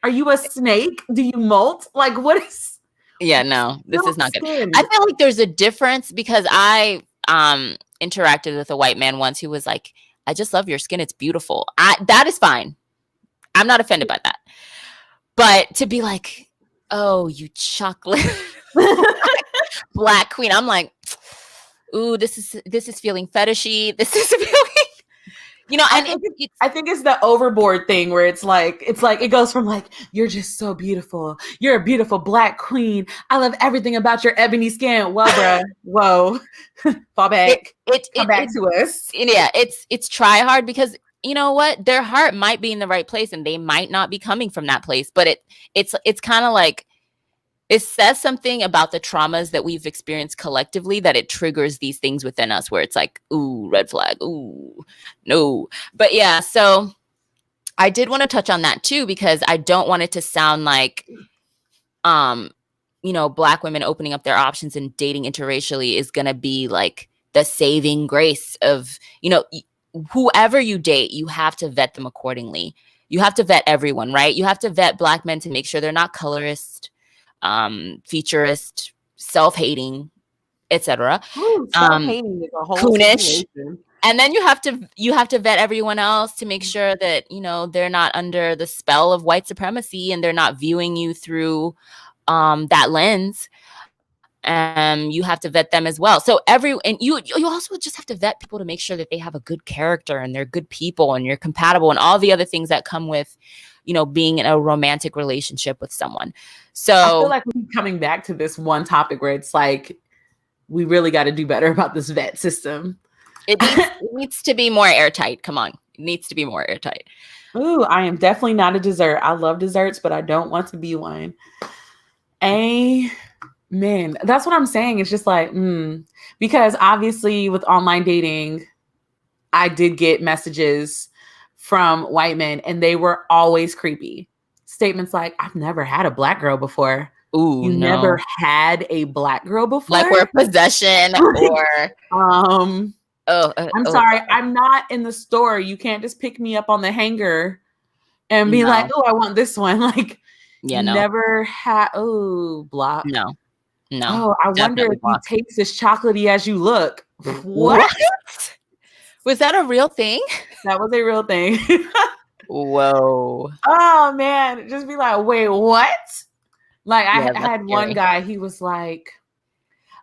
Are you a snake? Do you molt? Like, what is... Yeah, no, this is not good. I feel like there's a difference, because I interacted with a white man once who was like, I just love your skin. It's beautiful. That is fine. I'm not offended by that. But to be like, oh, you chocolate Black queen. I'm like, ooh, this is feeling fetishy. This is feeling... I think it's the overboard thing where it's like it goes from like, you're just so beautiful, you're a beautiful Black queen, I love everything about your ebony skin. Well, bruh, whoa, fall back. Come back to us. Yeah, it's try hard, because you know what, their heart might be in the right place and they might not be coming from that place, but it's kind of like, it says something about the traumas that we've experienced collectively that it triggers these things within us where it's like, ooh, red flag, ooh, no. But yeah, so I did want to touch on that too, because I don't want it to sound like, Black women opening up their options and dating interracially is going to be like the saving grace of, whoever you date, you have to vet them accordingly. You have to vet everyone, right? You have to vet Black men to make sure they're not colorist, featurist, self-hating, etc. Self-hating is a whole coonish situation. And then you have to vet everyone else to make sure that they're not under the spell of white supremacy and they're not viewing you through that lens. You have to vet them as well. So you also just have to vet people to make sure that they have a good character and they're good people and you're compatible and all the other things that come with being in a romantic relationship with someone. So I feel like we keep coming back to this one topic where it's like, we really got to do better about this vet system. It needs to be more airtight. Come on. It needs to be more airtight. Ooh, I am definitely not a dessert. I love desserts, but I don't want to be one. Amen. That's what I'm saying. It's just like, because obviously with online dating, I did get messages from white men and they were always creepy. Statements like, I've never had a Black girl before. Ooh, you never had a Black girl before? Like we're a possession or... I'm sorry, I'm not in the store. You can't just pick me up on the hanger and be like, oh, I want this one. Like, never had, block. No. Oh, I wonder if you taste as chocolatey as you look. What? Was that a real thing? That was a real thing. Whoa. Oh, man. Just be like, wait, what? Like, I had one guy, he was like,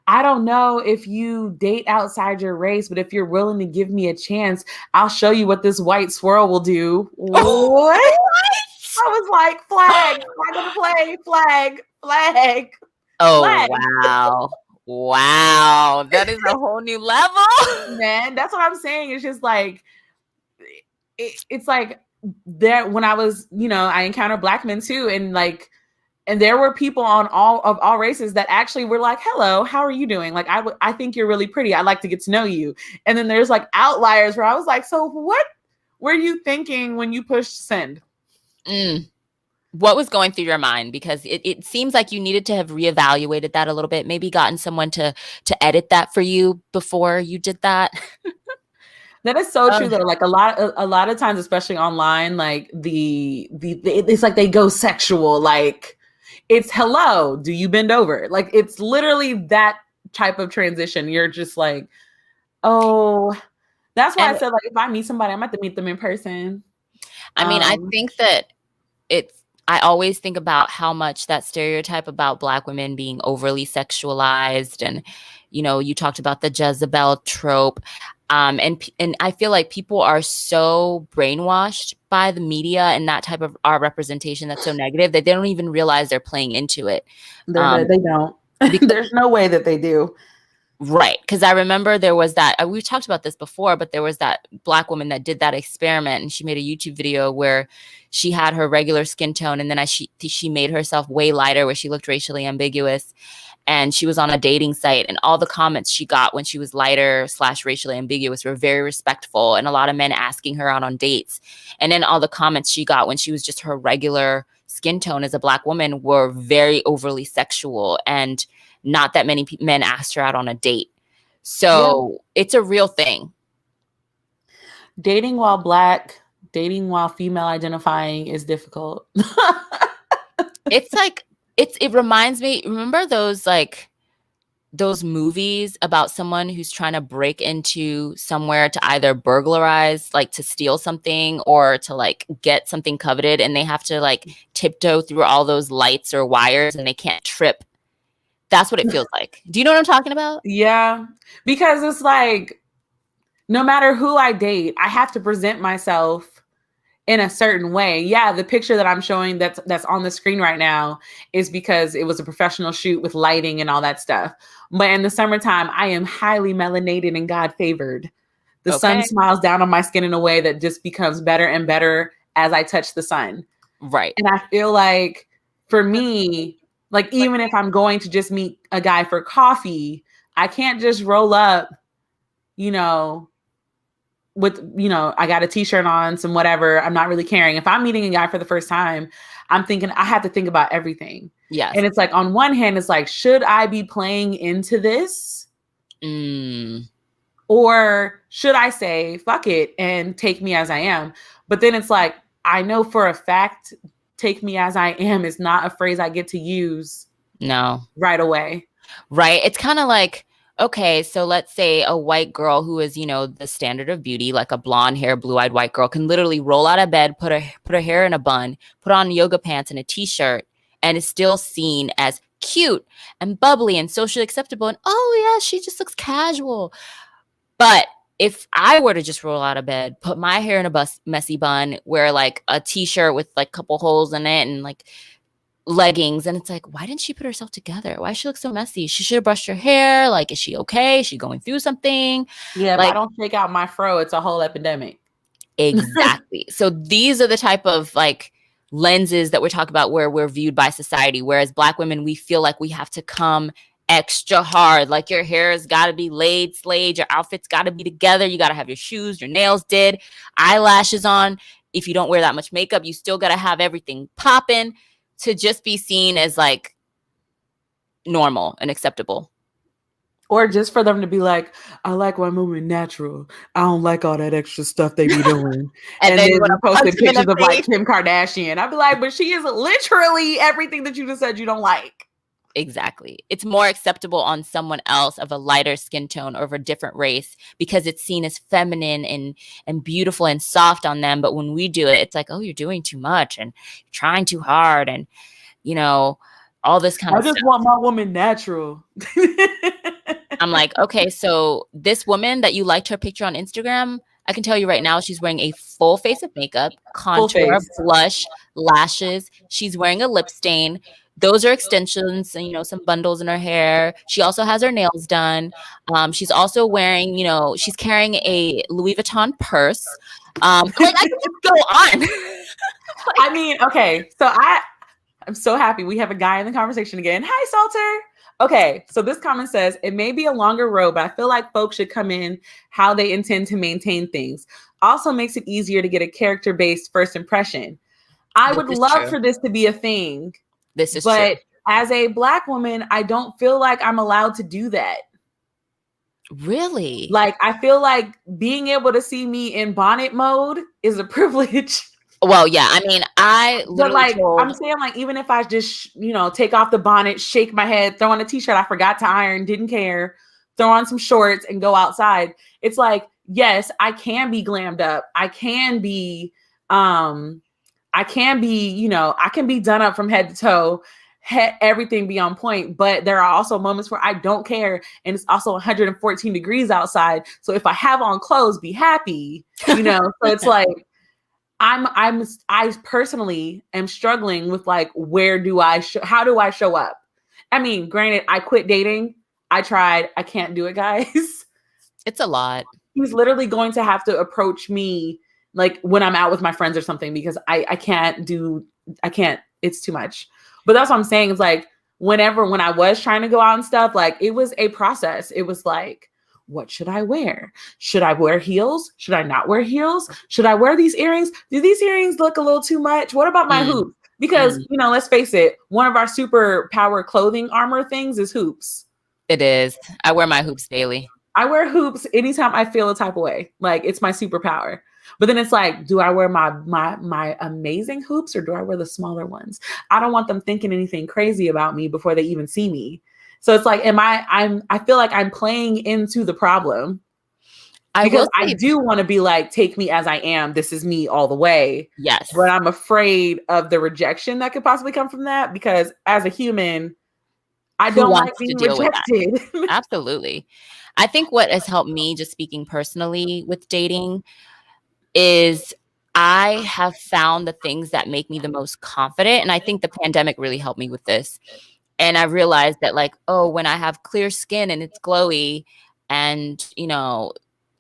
I don't know if you date outside your race, but if you're willing to give me a chance, I'll show you what this white swirl will do. What? I was like, flag, not gonna play, flag. Oh, wow. Wow. That is a whole new level. Man, that's what I'm saying. It's just like, it's like that when I was, I encountered Black men too. And there were people on all races that actually were like, hello, how are you doing? Like, I think you're really pretty. I'd like to get to know you. And then there's like outliers where I was like, so what were you thinking when you pushed send? What was going through your mind? Because it seems like you needed to have reevaluated that a little bit, maybe gotten someone to edit that for you before you did that. That is so true though. Like a lot of times, especially online, like it's like they go sexual. Like it's hello, do you bend over? Like it's literally that type of transition. You're just like, oh, that's why I said like if I meet somebody, I'm going to meet them in person. I mean, I think that I always think about how much that stereotype about Black women being overly sexualized, and you talked about the Jezebel trope. And I feel like people are so brainwashed by the media and that type of our representation that's so negative that they don't even realize they're playing into it. They don't. There's no way that they do. Right. Because I remember there was that, we've talked about this before, but there was that Black woman that did that experiment, and she made a YouTube video where she had her regular skin tone, and then she made herself way lighter where she looked racially ambiguous. And she was on a dating site, and all the comments she got when she was lighter / racially ambiguous were very respectful, and a lot of men asking her out on dates. And then all the comments she got when she was just her regular skin tone as a Black woman were very overly sexual, and not that many men asked her out on a date. So It's a real thing. Dating while Black, dating while female identifying is difficult. It's like, it reminds me, remember those movies about someone who's trying to break into somewhere to either burglarize, like to steal something or to like get something coveted, and they have to like tiptoe through all those lights or wires and they can't trip. That's what it feels like. Do you know what I'm talking about? Yeah, because it's like, no matter who I date, I have to present myself in a certain way. Yeah, the picture that I'm showing that's on the screen right now is because it was a professional shoot with lighting and all that stuff. But in the summertime, I am highly melanated and God favored. The sun smiles down on my skin in a way that just becomes better and better as I touch the sun. Right. And I feel like for me, like even if I'm going to just meet a guy for coffee, I can't just roll up, with, I got a t-shirt on, some whatever. I'm not really caring. If I'm meeting a guy for the first time, I'm thinking I have to think about everything. Yeah. And it's like, on one hand, it's like, should I be playing into this? Or should I say, fuck it and take me as I am? But then it's like, I know for a fact, take me as I am is not a phrase I get to use. No. Right away. Right. It's kind of like, okay, so let's say a white girl who is, the standard of beauty, like a blonde hair, blue-eyed white girl, can literally roll out of bed, put her hair in a bun, put on yoga pants and a t-shirt, and is still seen as cute and bubbly and socially acceptable. And oh yeah, she just looks casual. But if I were to just roll out of bed, put my hair in a messy bun, wear like a t-shirt with like a couple holes in it and like leggings, and it's like, why didn't she put herself together? Why does she look so messy? She should have brushed her hair. Like, is she okay? Is she going through something? Yeah, like, if I don't shake out my fro, it's a whole epidemic. Exactly. So these are the type of like lenses that we're talking about where we're viewed by society. Whereas Black women, we feel like we have to come extra hard. Like your hair has got to be laid, slayed. Your outfit's got to be together. You got to have your shoes, your nails did, eyelashes on. If you don't wear that much makeup, you still got to have everything popping to just be seen as like normal and acceptable. Or just for them to be like, I like my movement natural. I don't like all that extra stuff they be doing. and then when I posted pictures of like Kim Kardashian, I'd be like, but she is literally everything that you just said you don't like. Exactly. It's more acceptable on someone else of a lighter skin tone or of a different race because it's seen as feminine and beautiful and soft on them. But when we do it, it's like, oh, you're doing too much and you're trying too hard and, all this kind of stuff. I just want my woman natural. I'm like, okay, so this woman that you liked her picture on Instagram, I can tell you right now, she's wearing a full face of makeup, Full contour, face. blush, lashes. She's wearing a lip stain. Those are extensions and, some bundles in her hair. She also has her nails done. She's also wearing, she's carrying a Louis Vuitton purse. Like, I can just go on. I mean, okay, so I'm so happy we have a guy in the conversation again. Hi, Salter. Okay, so this comment says, it may be a longer road, but I feel like folks should come in how they intend to maintain things. Also makes it easier to get a character-based first impression. I would love for this to be a thing. This is but true. As a Black woman, I don't feel like I'm allowed to do that. Really? Like, I feel like being able to see me in bonnet mode is a privilege. Well, yeah. I mean, I'm saying, like, even if I just, take off the bonnet, shake my head, throw on a t-shirt I forgot to iron, didn't care, throw on some shorts and go outside. It's like, yes, I can be glammed up. I can be, I can be done up from head to toe, everything be on point. But there are also moments where I don't care. And it's also 114 degrees outside. So if I have on clothes, be happy, so it's like, I personally am struggling with like, how do I show up? I mean, granted, I quit dating. I tried. I can't do it, guys. It's a lot. He's literally going to have to approach me like when I'm out with my friends or something, because I can't, it's too much. But that's what I'm saying. It's like, when I was trying to go out and stuff, like, it was a process. It was like, what should I wear? Should I wear heels? Should I not wear heels? Should I wear these earrings? Do these earrings look a little too much? What about my hoops? Because, let's face it, one of our superpower clothing armor things is hoops. It is. I wear my hoops daily. I wear hoops anytime I feel a type of way. Like, it's my superpower. But then it's like, do I wear my amazing hoops, or do I wear the smaller ones? I don't want them thinking anything crazy about me before they even see me. So it's like, I feel like I'm playing into the problem, because I do want to be like, take me as I am. This is me all the way. Yes. But I'm afraid of the rejection that could possibly come from that, because as a human, I don't like being rejected. Absolutely. I think what has helped me, just speaking personally with dating, is I have found the things that make me the most confident. And I think the pandemic really helped me with this. And I realized that, like, when I have clear skin and it's glowy and,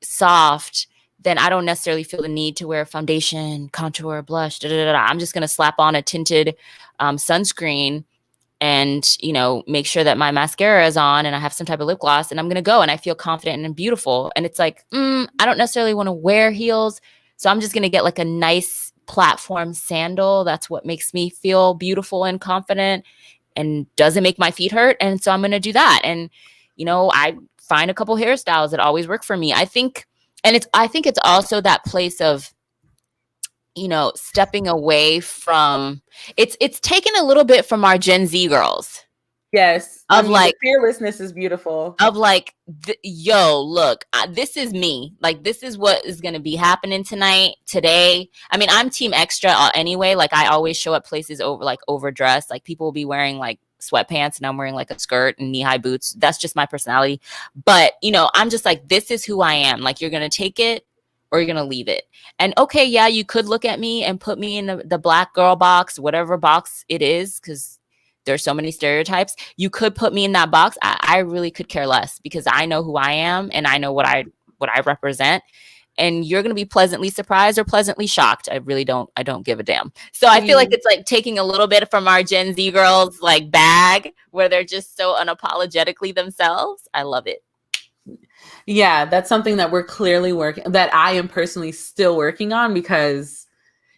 soft, then I don't necessarily feel the need to wear foundation, contour, blush, I'm just going to slap on a tinted sunscreen and, make sure that my mascara is on and I have some type of lip gloss, and I'm going to go and I feel confident and beautiful. And it's like, I don't necessarily want to wear heels. So I'm just going to get like a nice platform sandal. That's what makes me feel beautiful and confident and doesn't make my feet hurt. And so I'm going to do that. And, I find a couple hairstyles that always work for me. I think it's also that place of, stepping away from, it's taken a little bit from our Gen Z girls. Yes. The fearlessness is beautiful. Of like, look, this is me. Like, this is what is going to be happening today. I mean, I'm team extra anyway. Like, I always show up places overdressed. Like, people will be wearing like sweatpants and I'm wearing like a skirt and knee-high boots. That's just my personality. But, I'm just like, this is who I am. Like, you're going to take it or you're going to leave it. And okay, yeah, you could look at me and put me in the Black girl box, whatever box it is, because there's so many stereotypes. You could put me in that box. I really could care less, because I know who I am and I know what I represent. And you're going to be pleasantly surprised or pleasantly shocked. I don't give a damn. So I feel like it's like taking a little bit from our Gen Z girls like bag, where they're just so unapologetically themselves. I love it. Yeah, that's something that we're clearly that I am personally still working on, because,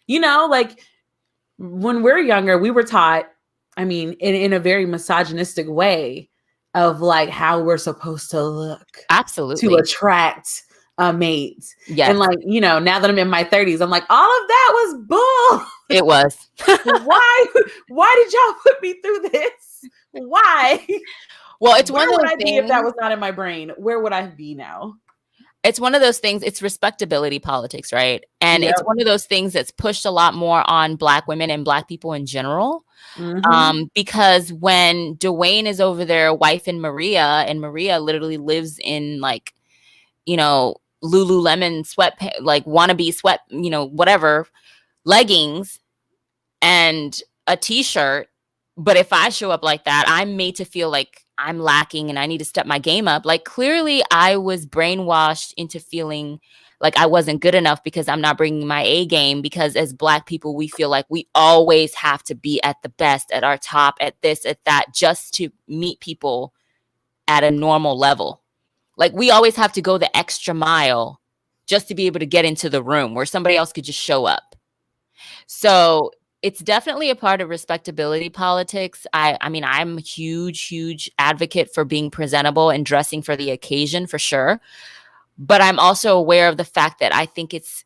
like, when we're younger, we were taught, I mean, in a very misogynistic way, of like how we're supposed to look. Absolutely. To attract a mate. Yes. And like, now that I'm in my 30s, I'm like, all of that was bull. It was. Why did y'all put me through this? Why? Well, it's one of those Where would I things, be if that was not in my brain? Where would I be now? It's one of those things. It's respectability politics, right? And It's one of those things that's pushed a lot more on Black women and Black people in general. Because when Dwayne is over there wifing Maria, and Maria literally lives in like Lululemon sweat, like wannabe sweat, whatever, leggings and a t-shirt. But if I show up like that, I'm made to feel like I'm lacking and I need to step my game up. Like, clearly I was brainwashed into feeling like I wasn't good enough because I'm not bringing my A game, because as Black people, we feel like we always have to be at the best, at our top, at this, at that, just to meet people at a normal level. Like, we always have to go the extra mile just to be able to get into the room where somebody else could just show up. So it's definitely a part of respectability politics. I mean, I'm a huge advocate for being presentable and dressing for the occasion, for sure. But I'm also aware of the fact that I think it's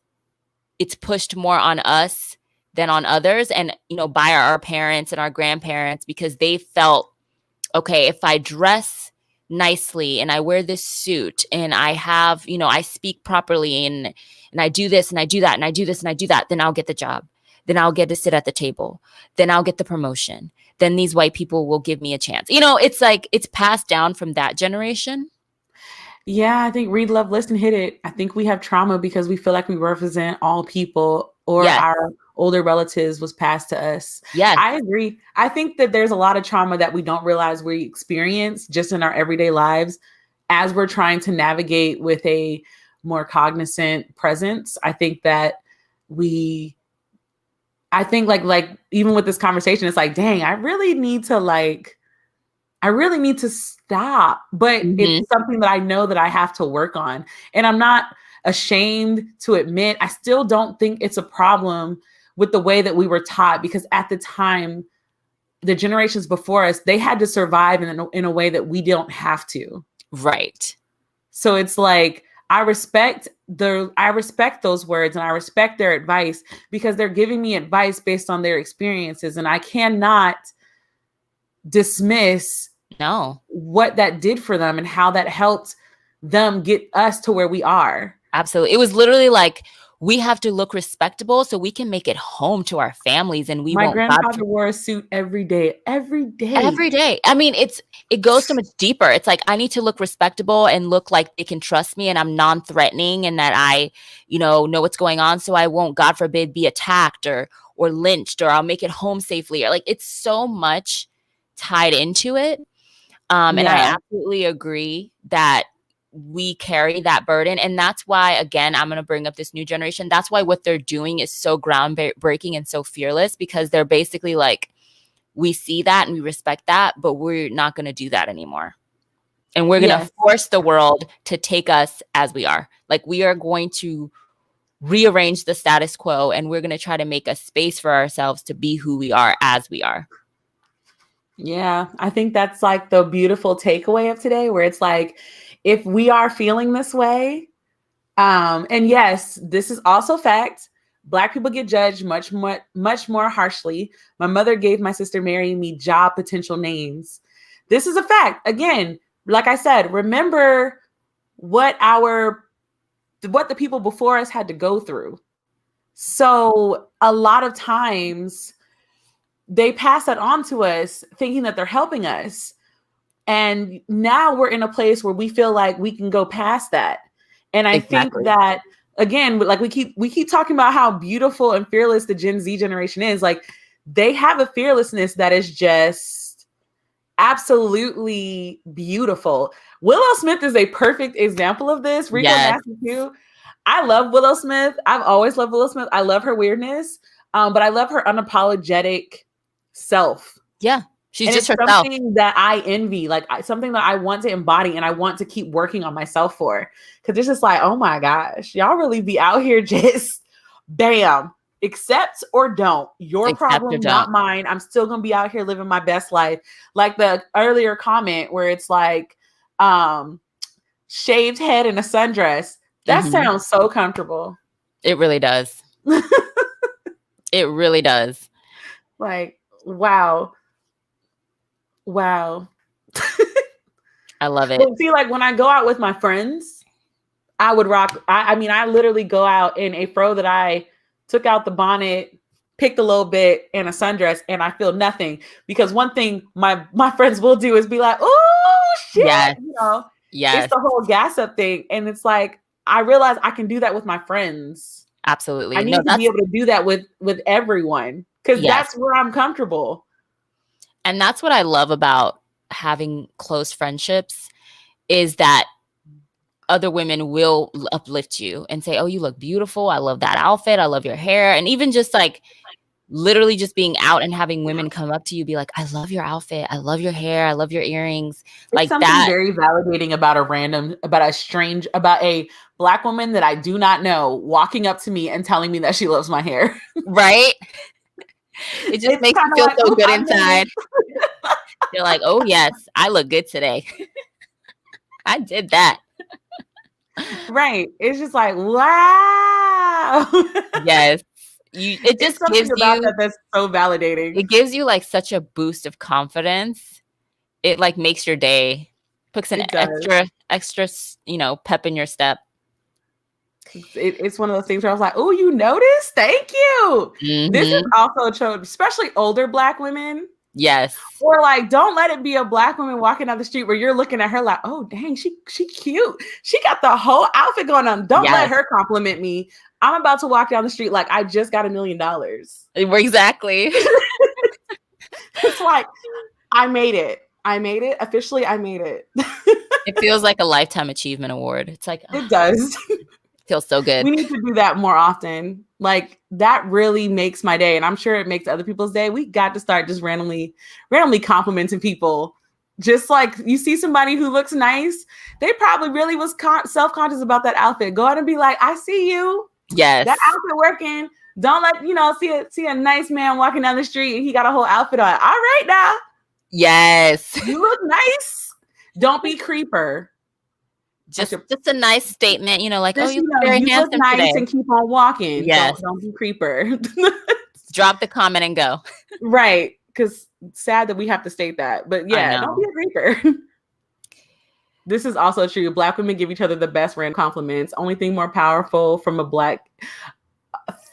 pushed more on us than on others, and, by our parents and our grandparents, because they felt, okay, if I dress nicely and I wear this suit and I have, I speak properly and I do this and I do that and I do this and I do that, then I'll get the job. Then I'll get to sit at the table. Then I'll get the promotion. Then these white people will give me a chance. It's like it's passed down from that generation. Yeah, I think Read, Love, Listen hit it. I think we have trauma because we feel like we represent all people, or our older relatives was passed to us. Yeah, I agree. I think that there's a lot of trauma that we don't realize we experience just in our everyday lives as we're trying to navigate with a more cognizant presence. I think that like even with this conversation, it's like, dang, I really need to stop, but it's something that I know that I have to work on. And I'm not ashamed to admit, I still don't think it's a problem with the way that we were taught, because at the time, the generations before us, they had to survive in a way that we don't have to. Right. So it's like, I respect those words and I respect their advice, because they're giving me advice based on their experiences. And I cannot dismiss what that did for them and how that helped them get us to where we are. Absolutely. It was literally like, we have to look respectable so we can make it home to our families, and My grandfather wore a suit every day. I mean, it goes so much deeper. It's like, I need to look respectable and look like they can trust me and I'm non-threatening and that I, know what's going on, so I won't, God forbid, be attacked or lynched, or I'll make it home safely. Or like, it's so much tied into it. And I absolutely agree that we carry that burden. And that's why, again, I'm going to bring up this new generation. That's why what they're doing is so groundbreaking and so fearless, because they're basically like, we see that and we respect that, but we're not going to do that anymore. And we're going to force the world to take us as we are. Like, we are going to rearrange the status quo, and we're going to try to make a space for ourselves to be who we are as we are. Yeah, I think that's like the beautiful takeaway of today, where it's like, if we are feeling this way, and yes, this is also fact, Black people get judged much more harshly. My mother gave my sister Mary me job potential names. This is a fact. Again, like I said, remember what the people before us had to go through. So a lot of times they pass that on to us thinking that they're helping us. And now we're in a place where we feel like we can go past that. And I think that, again, like we keep talking about how beautiful and fearless the Gen Z generation is. Like, they have a fearlessness that is just absolutely beautiful. Willow Smith is a perfect example of this. Rico Nasty too. I love Willow Smith. I've always loved Willow Smith. I love her weirdness, but I love her unapologetic self. Yeah, she's and just it's herself. Something that I envy, like something that I want to embody, and I want to keep working on myself for. Because it's just like, oh my gosh, y'all really be out here just bam, accept or don't. Your problem, not mine. I'm still gonna be out here living my best life. Like the earlier comment where it's like, shaved head and a sundress. That sounds so comfortable. It really does. It really does. Like, wow. I love it. But see, like when I go out with my friends, I would rock. I mean, I literally go out in a fro that I took out the bonnet, picked a little bit, and a sundress, and I feel nothing. Because one thing my friends will do is be like, oh shit, yes. It's the whole gas up thing. And it's like, I realize I can do that with my friends. Absolutely. I need to be able to do that with everyone, because that's where I'm comfortable. And that's what I love about having close friendships, is that other women will uplift you and say, oh, you look beautiful. I love that outfit. I love your hair. And even just like literally just being out and having women come up to you, be like, I love your outfit. I love your hair. I love your earrings. It's like something that very validating about about a Black woman that I do not know walking up to me and telling me that she loves my hair. Right? It just makes you feel like, so good inside. You're like, oh yes, I look good today. I did that. Right. It's just like, wow. Yes. It just gives you that's so validating. It gives you like such a boost of confidence. It like makes your day, puts an extra, pep in your step. It's one of those things where I was like, oh, you noticed? Thank you. Mm-hmm. This is also a trope, especially older Black women. Yes. Or like, don't let it be a Black woman walking down the street where you're looking at her like, oh, dang, she cute. She got the whole outfit going on. Don't let her compliment me. I'm about to walk down the street like I just got $1 million. Exactly. It's like, I made it. Officially, I made it. It feels like a lifetime achievement award. It's like, it does. Feels so good. We need to do that more often. Like, that really makes my day, and I'm sure it makes other people's day. We got to start just randomly complimenting people. Just like you see somebody who looks nice, they probably really was self-conscious about that outfit. Go out and be like, I see you. Yes. That outfit working. Don't let, see a nice man walking down the street and he got a whole outfit on. All right now. Yes. You look nice. Don't be creeper. Just a nice statement, like, just, you look very handsome nice today. And keep on walking. Yes. Don't be creeper. Drop the comment and go. Right. Because sad that we have to state that. But yeah, don't be a creeper. This is also true. Black women give each other the best random compliments. Only thing more powerful from a Black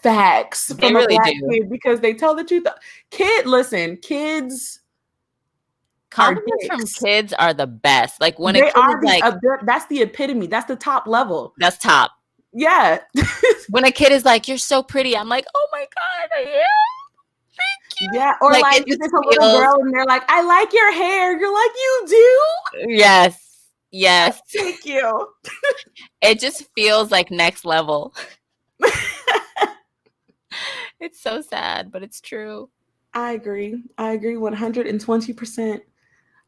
facts. They really do. Kid, because they tell the truth. Kids. Compliments from kids are the best. Like when that's the epitome. That's the top level. That's top. Yeah. When a kid is like, "You're so pretty," I'm like, "Oh my god, I am." Thank you. Yeah. Or like if it's a little girl and they're like, "I like your hair." You're like, "You do?" Yes. Thank you. It just feels like next level. It's so sad, but it's true. I agree 120%.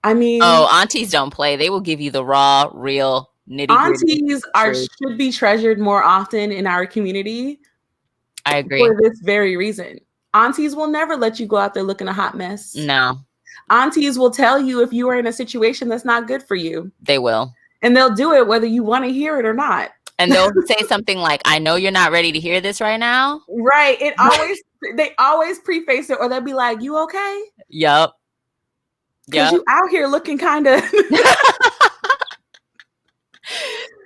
I mean, aunties don't play. They will give you the raw, real, nitty-gritty. Aunties should be treasured more often in our community. I agree. For this very reason. Aunties will never let you go out there looking a hot mess. No. Aunties will tell you if you are in a situation that's not good for you. They will. And they'll do it whether you want to hear it or not. And they'll say something like, I know you're not ready to hear this right now. Right. They always preface it, or they'll be like, you okay? Yep. Because you out here looking kind of.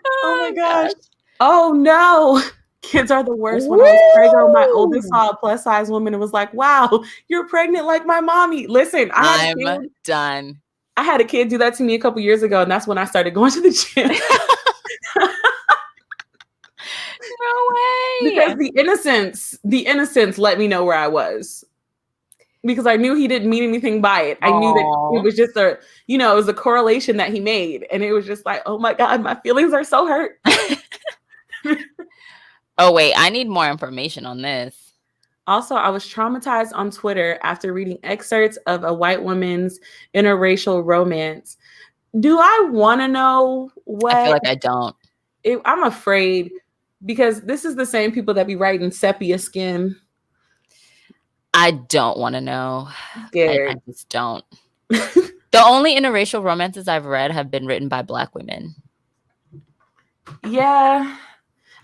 Oh my gosh. Oh no. Kids are the worst. When I was pregnant, my oldest saw a plus size woman and was like, wow, you're pregnant like my mommy. Listen, I'm done. I had a kid do that to me a couple years ago, and that's when I started going to the gym. No way. Because the innocence let me know where I was. Because I knew he didn't mean anything by it. I knew that it was just it was a correlation that he made. And it was just like, oh my God, my feelings are so hurt. Oh, wait, I need more information on this. Also, I was traumatized on Twitter after reading excerpts of a white woman's interracial romance. Do I want to know what? I feel like I don't. I'm afraid, because this is the same people that be writing sepia skin. I don't want to know. I just don't. The only interracial romances I've read have been written by Black women. Yeah.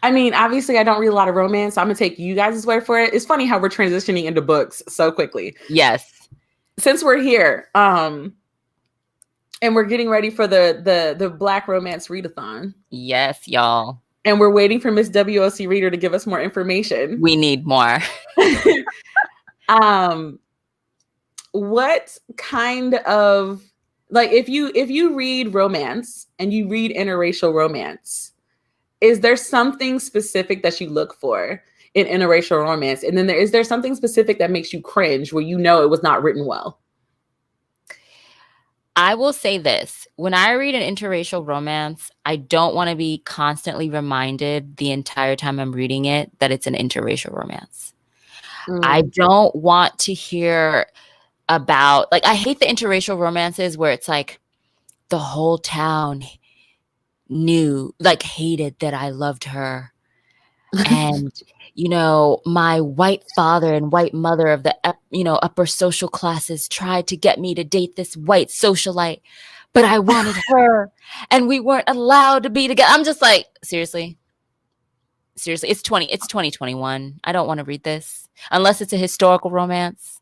I mean, obviously, I don't read a lot of romance, so I'm going to take you guys' word for it. It's funny how we're transitioning into books so quickly. Yes. Since we're here, and we're getting ready for the Black Romance Readathon. Yes, y'all. And we're waiting for Miss WOC Reader to give us more information. We need more. What kind of, like, if you read romance and you read interracial romance, is there something specific that you look for in interracial romance? And then is there something specific that makes you cringe where you know it was not written well? I will say this. When I read an interracial romance, I don't want to be constantly reminded the entire time I'm reading it that it's an interracial romance. I don't want to hear about, like, I hate the interracial romances where it's like the whole town knew, like, hated that I loved her. And, you know, my white father and white mother of the, you know, upper social classes tried to get me to date this white socialite, but I wanted her and we weren't allowed to be together. I'm just like, seriously, it's 2021. I don't want to read this unless it's a historical romance,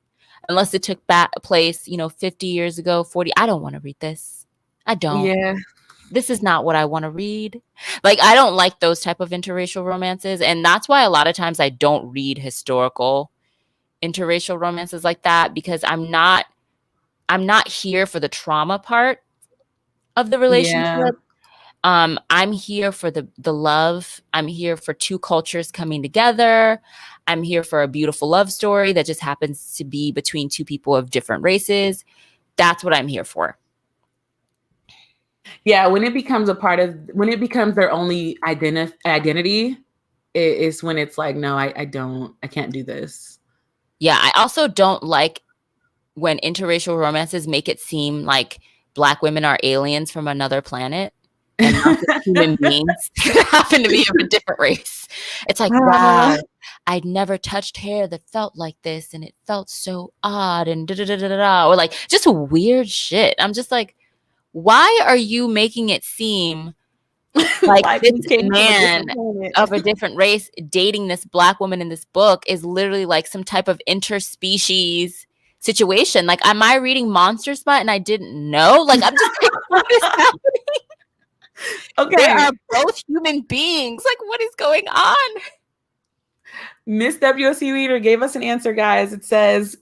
unless it took place, you know, 50 years ago, 40. I don't want to read this. I don't. Yeah. This is not what I want to read. Like, I don't like those type of interracial romances. And that's why a lot of times I don't read historical interracial romances like that, because I'm not here for the trauma part of the relationship. Yeah. I'm here for the love. I'm here for two cultures coming together. I'm here for a beautiful love story that just happens to be between two people of different races. That's what I'm here for. Yeah, when it becomes their only identity, is when it's like, no, I can't do this. Yeah, I also don't like when interracial romances make it seem like Black women are aliens from another planet and not just human beings that happen to be of a different race. It's like, wow, I'd never touched hair that felt like this and it felt so odd and or like just weird shit. I'm just like, why are you making it seem like this man of a different race dating this Black woman in this book is literally like some type of interspecies situation? Like, am I reading Monster Smut and I didn't know? Like, I'm just like, what is happening? Okay. They are both human beings. Like, what is going on? Miss WSC Reader gave us an answer, guys. It says,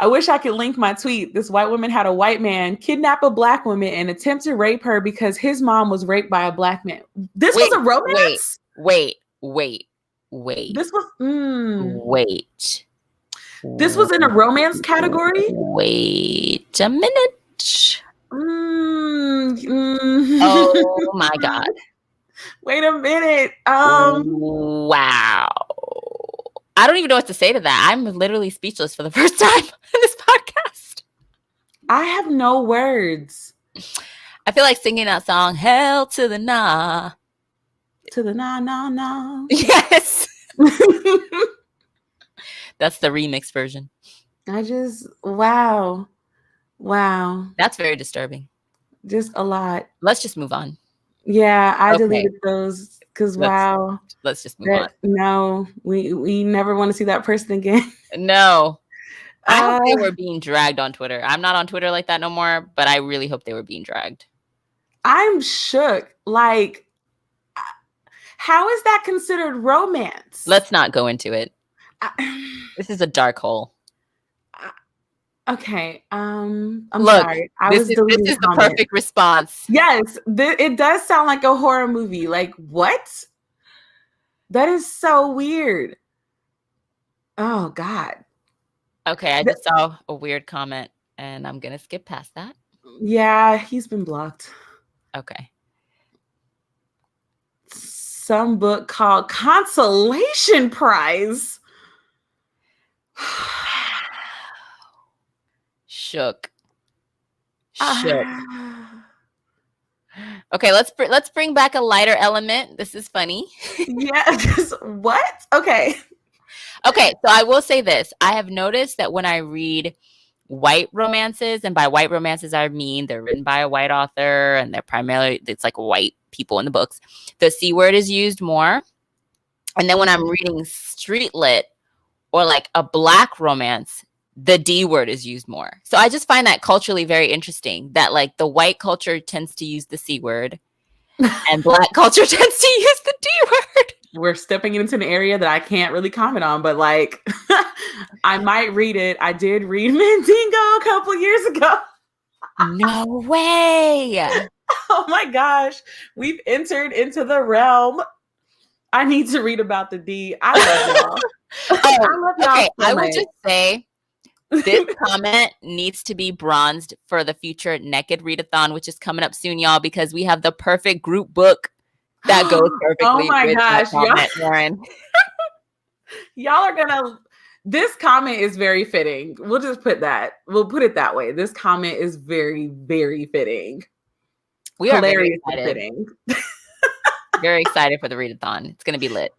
I wish I could link my tweet. This white woman had a white man kidnap a Black woman and attempt to rape her because his mom was raped by a Black man. This was a romance? Wait. This was... Wait. This was in a romance category? Wait a minute. Oh my God. Wait a minute. Wow. I don't even know what to say to that. I'm literally speechless for the first time in this podcast. I have no words. I feel like singing that song, Hell to the Nah. To the nah, nah, nah. Yes. That's the remix version. Wow. That's very disturbing. Just a lot. Let's just move on. Yeah, I deleted those because wow. Let's just move on. No, we never want to see that person again. No. I hope they were being dragged on Twitter. I'm not on Twitter like that no more, but I really hope they were being dragged. I'm shook. Like, how is that considered romance? Let's not go into it. This is a dark hole. Okay. I'm sorry. This is the perfect response. Yes, it does sound like a horror movie. Like, what? That is so weird. Oh God. Okay, I just saw a weird comment, and I'm gonna skip past that. Yeah, he's been blocked. Okay. Some book called Consolation Prize. Shook. Okay, let's bring back a lighter element. This is funny. Yeah, what? Okay, so I will say this. I have noticed that when I read white romances, and by white romances I mean they're written by a white author and they're primarily, it's like white people in the books, the C word is used more. And then when I'm reading street lit or like a Black romance, the D word is used more. So I just find that culturally very interesting that like the white culture tends to use the C word and Black culture tends to use the D word. We're stepping into an area that I can't really comment on, but like I might read it. I did read Mandingo a couple years ago. No way. Oh my gosh. We've entered into the realm I need to read about the D. I love y'all. I love y'all Okay, so I will much. just say this comment needs to be bronzed for the future Naked Readathon, which is coming up soon, y'all, because we have the perfect group book that goes perfectly Oh my with gosh, that comment, Lauren. Y'all are gonna. This comment is very fitting. We'll just put that. We'll put it that way. This comment is very, very fitting. We are very Hilarious and excited. fitting. Very excited for the readathon. It's going to be lit.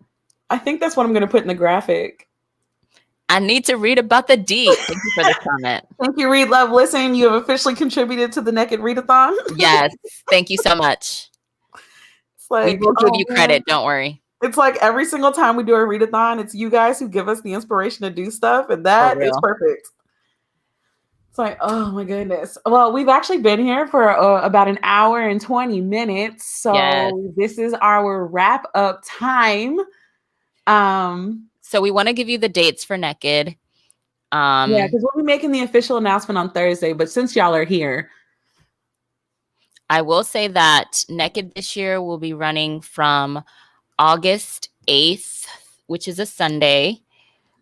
I think that's what I'm going to put in the graphic. I need to read about the D. Thank you for the comment. Thank you, Read, Love, Listen. You have officially contributed to the Naked Readathon. Yes. Thank you so much. It's like, we will give you credit. Don't worry. It's like every single time we do a readathon, it's you guys who give us the inspiration to do stuff, and that is perfect. It's like, oh my goodness. Well, we've actually been here for about an hour and 20 minutes. So this is our wrap up time. So we want to give you the dates for Naked. Yeah, because we'll be making the official announcement on Thursday, but since y'all are here, I will say that Naked this year will be running from August 8th, which is a Sunday.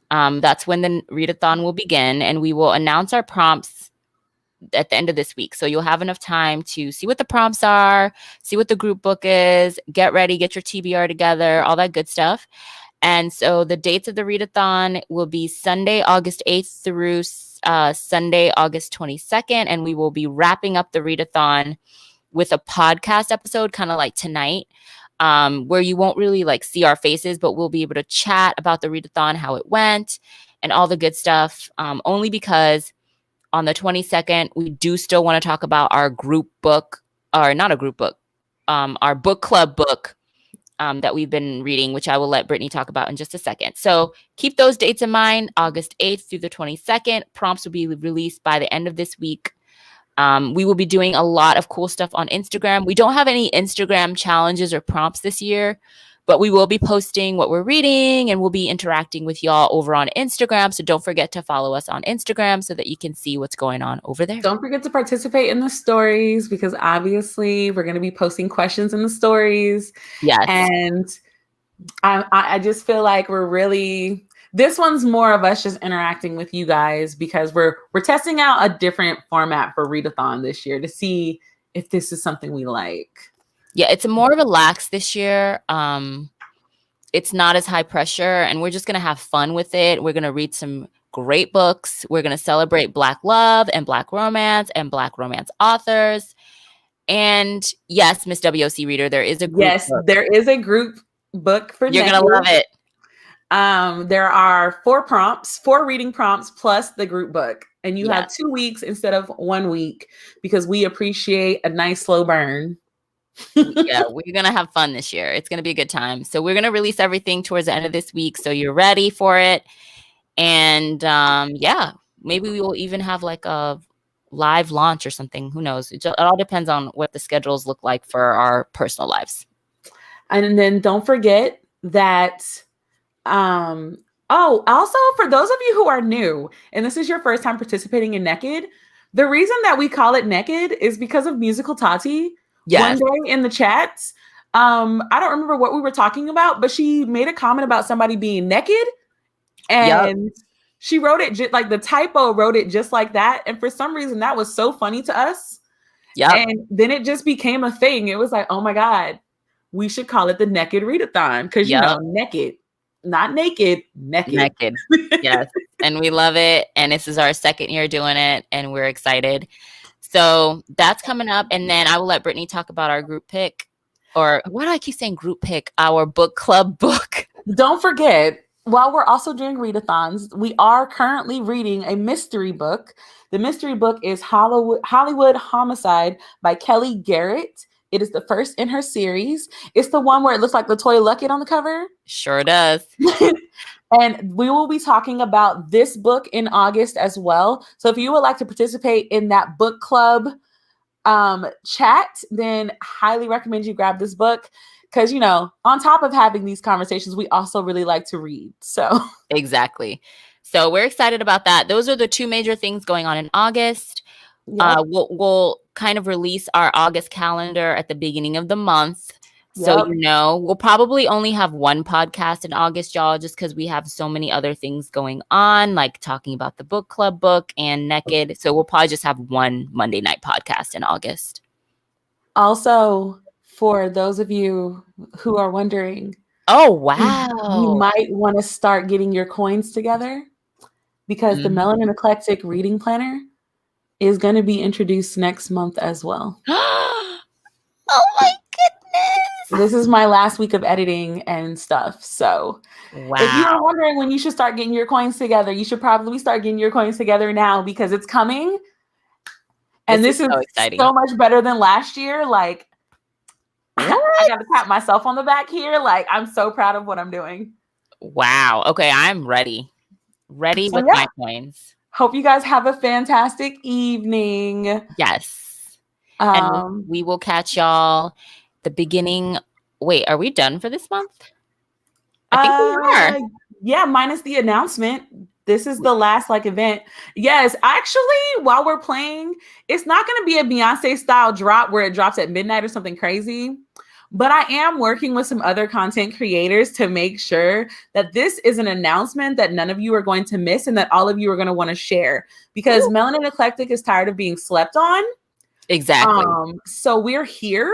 That's when the readathon will begin, and we will announce our prompts at the end of this week. So you'll have enough time to see what the prompts are, see what the group book is, get ready, get your TBR together, all that good stuff. And so the dates of the readathon will be Sunday, August 8th through Sunday, August 22nd. And we will be wrapping up the readathon with a podcast episode, kind of like tonight, where you won't really like see our faces, but we'll be able to chat about the readathon, how it went, and all the good stuff. Only because on the 22nd, we do still want to talk about our group book, or not a group book, our book club book that we've been reading, which I will let Brittany talk about in just a second. So keep those dates in mind, August 8th through the 22nd. Prompts will be released by the end of this week. We will be doing a lot of cool stuff on Instagram. We don't have any Instagram challenges or prompts this year, but we will be posting what we're reading, and we'll be interacting with y'all over on Instagram. So don't forget to follow us on Instagram so that you can see what's going on over there. Don't forget to participate in the stories, because obviously we're going to be posting questions in the stories. Yes. And I just feel like we're really, this one's more of us just interacting with you guys, because we're testing out a different format for readathon this year to see if this is something we like. Yeah, it's more relaxed this year. It's not as high pressure, and we're just going to have fun with it. We're going to read some great books. We're going to celebrate Black love and Black romance and Black romance authors. And yes, Miss WOC Reader, there is a group book. There is a group book for You're going to love it. There are 4 reading prompts plus the group book. And you have 2 weeks instead of 1 week, because we appreciate a nice slow burn. Yeah, we're going to have fun this year. It's going to be a good time. So we're going to release everything towards the end of this week, so you're ready for it. And yeah, maybe we will even have like a live launch or something. Who knows? It all depends on what the schedules look like for our personal lives. And then don't forget that also, for those of you who are new and this is your first time participating in Naked, the reason that we call it Naked is because of Musical Tati. Yes. One day in the chats, I don't remember what we were talking about, but she made a comment about somebody being naked, and she wrote it like the typo wrote it just like that. And for some reason, that was so funny to us. Yeah. And then it just became a thing. It was like, oh my God, we should call it the Naked Readathon, because you know, naked, not naked, naked. Naked. Yes. And we love it. And this is our 2nd year doing it, and we're excited. So that's coming up. And then I will let Brittany talk about our group pick, or why do I keep saying group pick? Our book club book. Don't forget, while we're also doing readathons, we are currently reading a mystery book. The mystery book is Hollywood Homicide by Kelly Garrett. It is the first in her series. It's the one where it looks like LaToya Luckett on the cover. Sure does. And we will be talking about this book in August as well. So if you would like to participate in that book club chat, then highly recommend you grab this book, because, you know, on top of having these conversations, we also really like to read. So exactly. So we're excited about that. Those are the 2 major things going on in August. We'll kind of release our August calendar at the beginning of the month. So, Yep. you know, we'll probably only have one podcast in August, y'all, just because we have so many other things going on, like talking about the book club book and Naked. So we'll probably just have one Monday night podcast in August. Also, for those of you who are wondering, oh, you wow. might want to start getting your coins together because the Melanin Eclectic reading planner is going to be introduced next month as well. Oh my goodness. This is my last week of editing and stuff. So if you are wondering when you should start getting your coins together, you should probably start getting your coins together now because it's coming. And this is so exciting. So much better than last year. Like, I got to pat myself on the back here. Like, I'm so proud of what I'm doing. Wow. Okay, I'm ready. Ready with my coins. Hope you guys have a fantastic evening. Yes. And we will catch y'all the beginning. Wait, are we done for this month? I think we are. Yeah, minus the announcement. This is the last event. Yes, actually, while we're playing, it's not going to be a Beyonce style drop where it drops at midnight or something crazy. But I am working with some other content creators to make sure that this is an announcement that none of you are going to miss and that all of you are going to want to share because Melanin Eclectic is tired of being slept on. Exactly. So we're here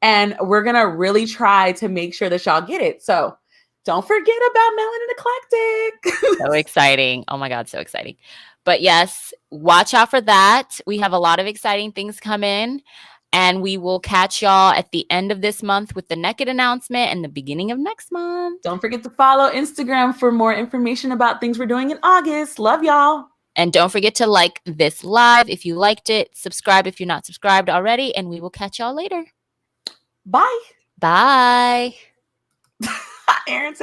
and we're going to really try to make sure that y'all get it. So don't forget about Melanin Eclectic. So exciting. Oh my God, so exciting. But yes, watch out for that. We have a lot of exciting things coming. And we will catch y'all at the end of this month with the Naked announcement and the beginning of next month. Don't forget to follow Instagram for more information about things we're doing in August. Love y'all. And don't forget to like this live if you liked it. Subscribe if you're not subscribed already. And we will catch y'all later. Bye. Bye. Aaron said